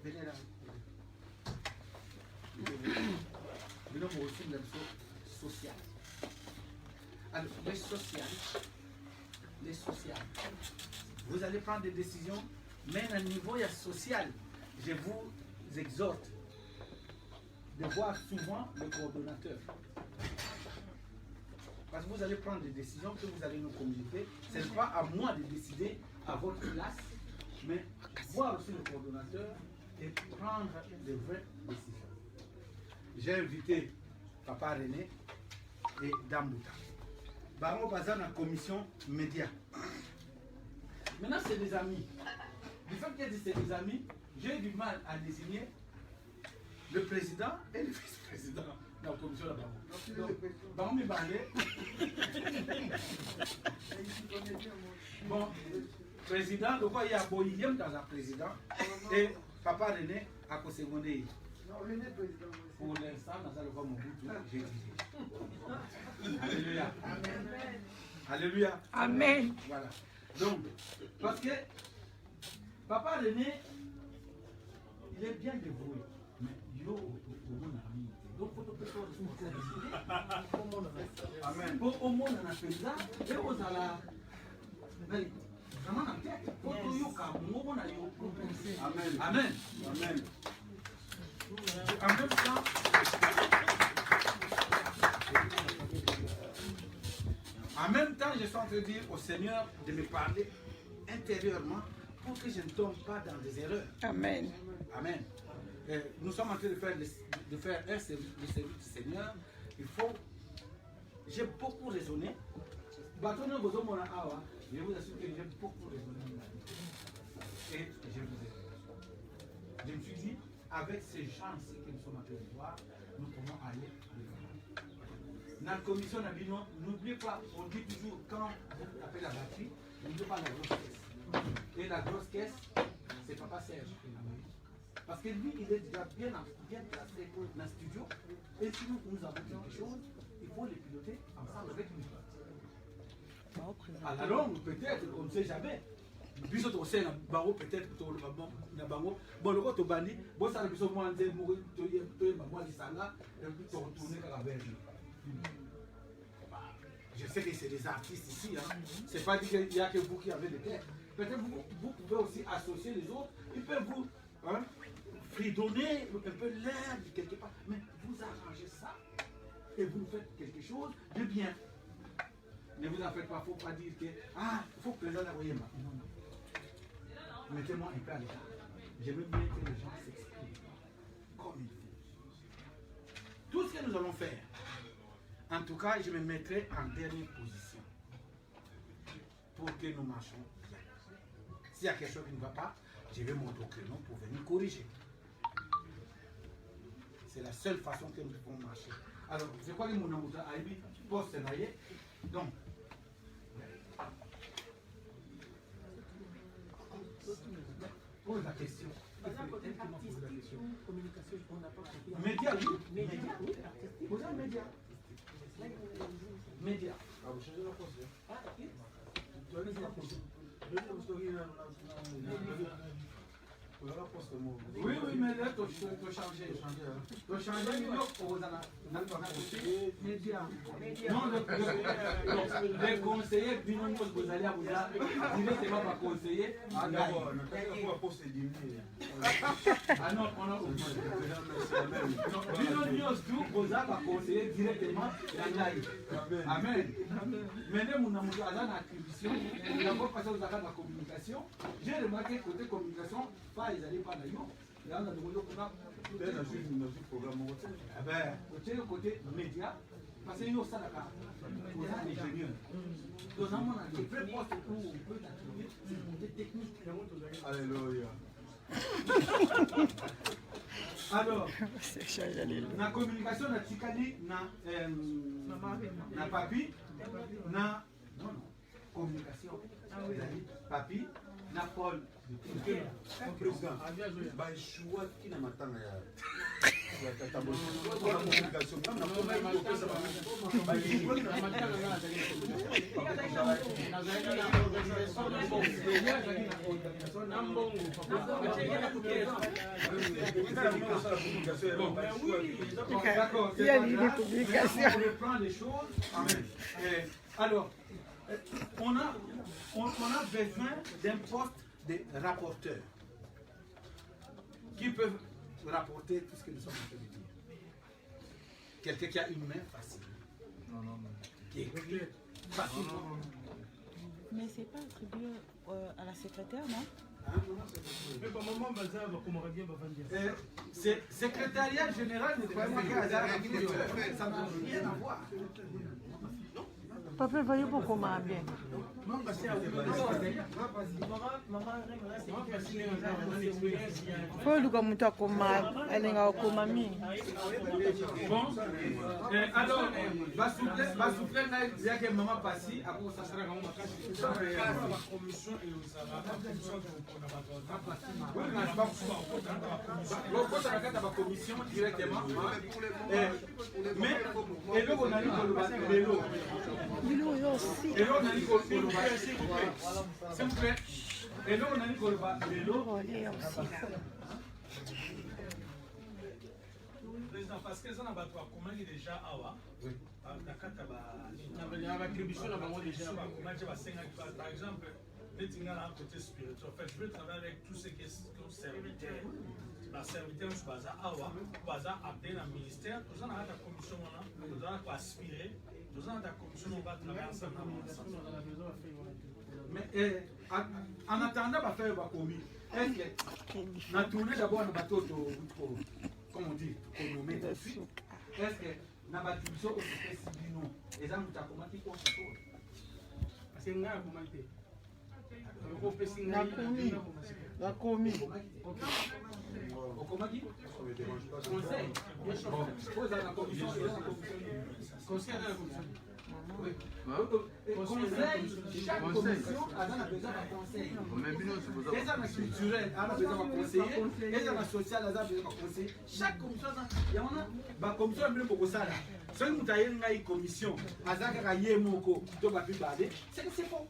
Venez là. Venez pour aussi la sociale. Alors, les sociales, vous allez prendre des décisions, mais à un niveau social, je vous exhorte de voir souvent le coordonnateur. Parce que vous allez prendre des décisions que vous allez nous communiquer. Ce n'est pas à moi de décider à votre place, mais voir aussi le coordonnateur et prendre de vraies décisions. J'ai invité Papa René et Dambouta. Baron Bazar dans la commission média. Maintenant, c'est des amis. Du fait que c'est des amis, j'ai du mal à désigner le président et le vice-président dans la commission de Baron. Baron me parlait. Bon, président, de quoi il y a Boyem dans la président et Papa René a co-secondé. Pour l'instant, nous allons voir mon bout, j'ai dit. Alléluia. Amen. Alléluia. Amen. Voilà. Donc, parce que Papa René, il est bien débrouillé. Mais il y a mon ami. Donc, il faut que tu Amen. Au monde, on a fait ça. Et aux ala. Vraiment, Amen. Amen. Amen. En même temps, je suis en train de dire au Seigneur de me parler intérieurement pour que je ne tombe pas dans des erreurs. Amen. Amen. Nous sommes en train de faire un service du Seigneur. Il faut. J'ai beaucoup raisonné. Je vous assure que j'ai beaucoup raisonné. et je vous ai reçu. Je me suis dit, avec ces gens-ci que nous sommes appelés de voir, nous pouvons aller dans la commission d'Abino, n'oubliez pas, on dit toujours, quand vous appelez la batterie, n'oubliez pas la grosse caisse. Et la grosse caisse, c'est Papa Serge. Parce que lui, il est déjà bien placé dans le studio. Et si nous avons quelque chose, il faut les piloter ensemble avec lui. À la longue, peut-être, on ne sait jamais. Biso to sena bango peut-être to le bon na bango bon le to bandi bon ça le biso mo ande mo to bango lisanga et puis to retourner à la verge. Je sais que c'est des artistes ici, hein. C'est pas dit qu'il y a que vous qui avez des terres. Peut-être vous pouvez aussi associer les autres. Ils peuvent vous fredonner un peu l'air quelque part. Mais vous arrangez ça et vous faites quelque chose de bien. Ne vous en faites pas, il ne faut pas dire que il faut que les gens l'envoient. Non. Mettez-moi un peu à l'état. J'aimerais bien que les gens s'expriment comme il faut. Tout ce que nous allons faire, en tout cas, je me mettrai en dernière position pour que nous marchions bien. S'il y a quelque chose qui ne va pas, je vais monter au créneau pour venir corriger. C'est la seule façon que nous pouvons marcher. Alors, je crois que mon amour a été post-scénario. Donc, pose la question. Média, oui. Posez un média. Média. Oui, mais là, tu as changé. Tu as changé, non, les conseillers, vous allez vous dire, c'est pas ma conseiller. Ah non, on a vous allez conseiller directement. Amen. Maintenant, nous avons une attribution, nous avons passé aux affaires de la communication. J'ai remarqué que côté communication, ils n'allaient pas d'ailleurs. Là, on a demandé qu'on a le côté média, parce que nous sommes là, nous sommes ingénieurs. Donc, on a le vrai poste où on peut attribuer, c'est le côté technique. Alléluia. Alors, la communication, na Tikali, na papi, na communication, papi, na Paul. Président, choix qui n'a pas Il y a des publications. On reprend les choses. Alors, on a besoin d'un poste de rapporteur qui peuvent rapporter tout ce que nous sommes en train de dire. Quelqu'un qui a une main facile, qui écrit facilement. Mais c'est pas attribué à la secrétaire, non? C'est secrétariat général ne croyez pas que ça n'a rien à voir. Papa, voyez beaucoup bien. Faut le comme tu as comme elle est comme mingi. Bon, alors, va souffler il y a que maman passi à cause ça sera vraiment la commission et la commission directement. Mais et le on a dit et là, on a dit s'il vous plaît. Et là, on a dit président, parce que ça n'a pas comment il est déjà awa. Par exemple, un côté spirituel. En fait, je veux travailler avec tous ceux qui sont serviteurs. La serviteur, je suis awa, baza abdé dans le ministère. Nous avons la commission, nous avons aspiré. Nous avons la commission, on va travailler ensemble. Mais en attendant, on va faire un commis. Est-ce que la tournée d'abord, on va comme on dit, est-ce que na batumiso okupesi bino eza mutu akomaki kosa to parce que ngai akomaki te okopesi ngai bakomi okomaki conseil oza na commission conseil aza na commission conseil chaque commission aza na besoin ya conseil eza na culturel aza na besoin ya conseiller eza na social aza na besoin ya conseiller chaque commission aza yango na bacommission bino bokosala soki moto aye ngai commission aza kaka ye moko to bapibade c'est que c'est faux.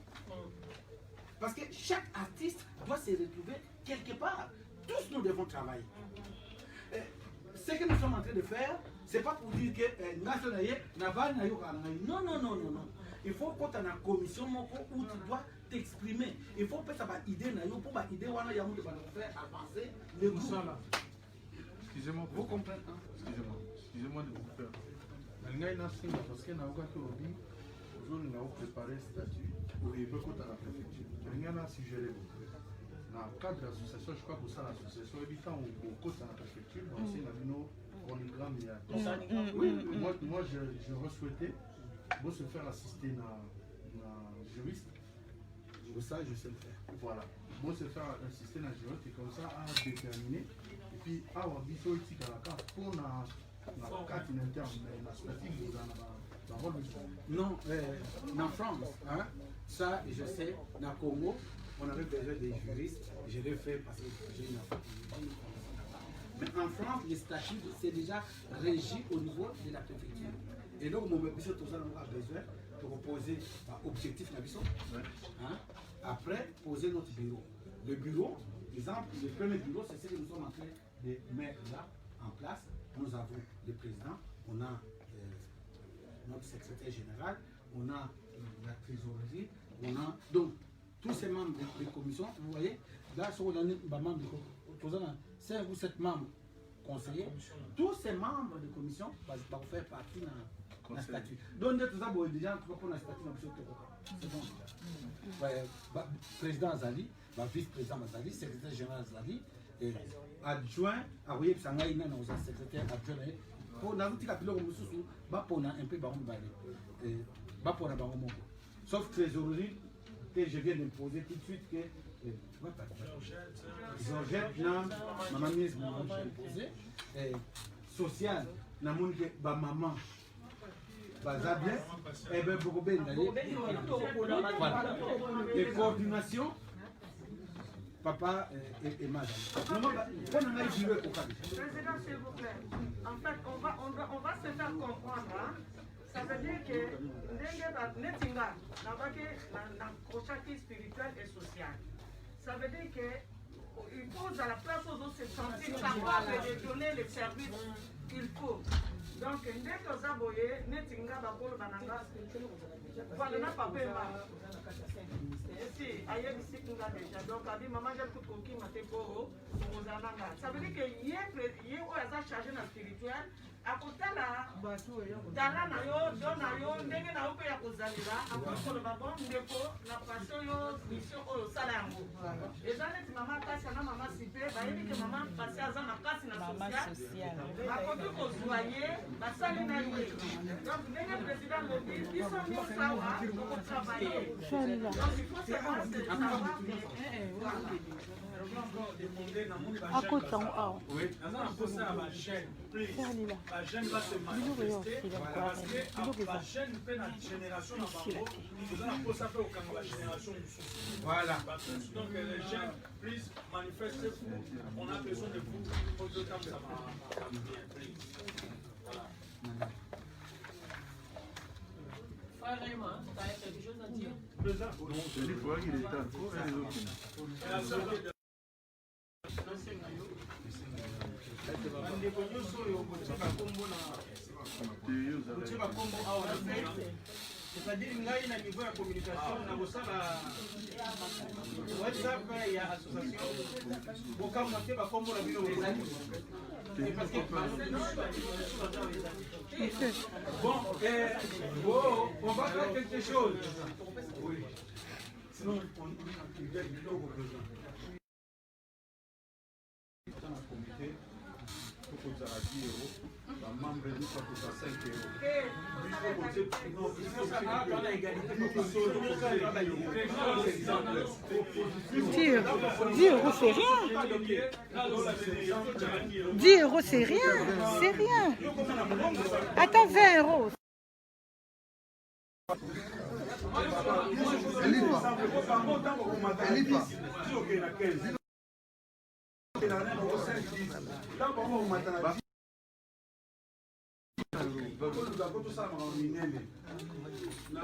Parce que chaque artiste doit se retrouver quelque part. Tous nous devons travailler. Ce que nous sommes en train de faire, ce n'est pas pour dire que non, non, non, non, non. Il faut que tu aies une commission où tu dois t'exprimer. Il faut que tu aies une idée pour faire avancer le groupe. Excusez-moi, vous comprenez? Excusez-moi de vous faire. Parce que nous avons préparé ce statut pour y à la préfecture. Nous avons suggéré. Dans le cadre de l'association, je crois que ça, l'association, évitant au côté de la préfecture, c'est un chronogramme. Oui, moi je souhaitais se faire assister à juriste. Ça, je sais le faire. Voilà. Moi, se faire assister à juriste et comme ça, à déterminer. Et puis, à avoir dit à la carte pour la carte interne, la statique, non, en France, hein, ça je sais, dans le Congo, on avait besoin des juristes, je l'ai fait parce que j'ai une affaire. Mais en France, les statuts, c'est déjà régi au niveau de la préfecture. Et donc, mon mission, tout ça, on a besoin de reposer objectif de la mission. Hein, après, poser notre bureau. Le bureau, exemple, le premier bureau, c'est ce que nous sommes en train de mettre là, en place. Nous avons le président, on a notre secrétaire général, on a la trésorerie, on a donc tous ces membres des commissions, vous voyez, là, si on a des membres de 5 ou 7 membres conseillers, tous ces membres de commission vont faire partie dans la statut. Donc, tout ça, déjà, tu vas prendre la statut, c'est bon. Président Azali, vice-président Azali, secrétaire général Azali, adjoint, Arouye Psangaïna, nos secrétaires adjoint. Pour la route, on a un peu sauf trésorerie que je viens d'imposer tout de suite que Georgette, maman mise, imposé, social, maman, bazabien, et bien beaucoup et coordination. Papa et madame. Président, s'il vous plaît. En fait, on va se faire comprendre. Hein? Ça veut dire que Netinga n'a pas que spirituel et social. Ça veut dire qu'il faut à la place aux autres se sentir capable de donner les services qu'il faut. Donc, dès que vous avez Netinga, voilà, n'a pas payé. Si, ailleurs ici, nous avons déjà. Donc, a dit, maman, j'ai tout coquille, ma téporo, ça veut dire que hier, il a chargé dans le spirituel. À côté là, Dana na yo, Dona yo, ndenge na yo pe ya kozalira, akosolo babon ndeko na passion yo mission oyo sala yango. Eza neti mama kasi na mama sipe, bayebi ke mama pasi aza na kasi na social. Bakoki kozwa ye, basali na ye. Donc ndenge président lobi, biso mo sawa, ko travailler. Donc il faut se savoir la jeune va se manifester parce que la jeune fait la génération dans la génération. Voilà. Donc les jeunes, please manifestez-vous. On a besoin de vous pour que ça va bien. Voilà. Frère Raymond, tu as quelque chose à dire? Je dis pour qu'il est encore. C'est-à-dire ngai na niveau ya communication na kosala WhatsApp ya association bokamwa te bakombo na bino bon, on va faire quelque chose. Oui. Sinon il y a du besoin. Dans le comité, il faut kozala 10 euros bamembre nyonso akoza 5 euros 10 euros, c'est rien. 10 euros, c'est rien. C'est rien. Attends, 20 euros.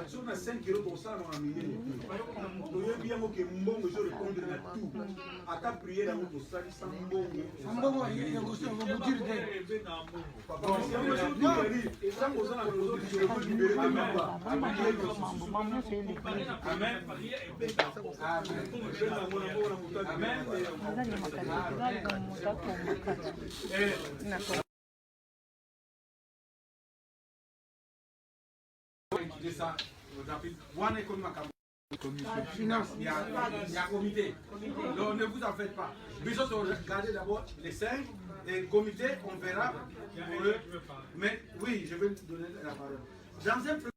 sur na 5 euros kosalama minene toyebi yango ke mbongo ezorépondre na tout ata priere yango tosalisa mbongo ntango oza na libere il y a comité. Donc ne vous en faites pas. Bisous, regardez d'abord les 5 et comité, on verra pour eux. Mais oui, je vais vous donner la parole. Dans un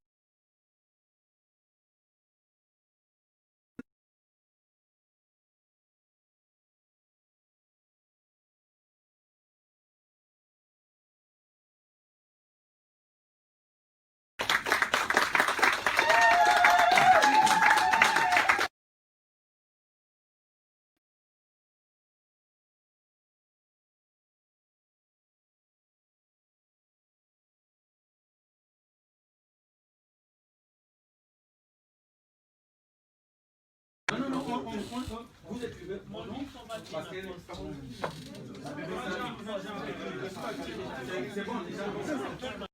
vous écrivez mon nom parce que c'est bon déjà.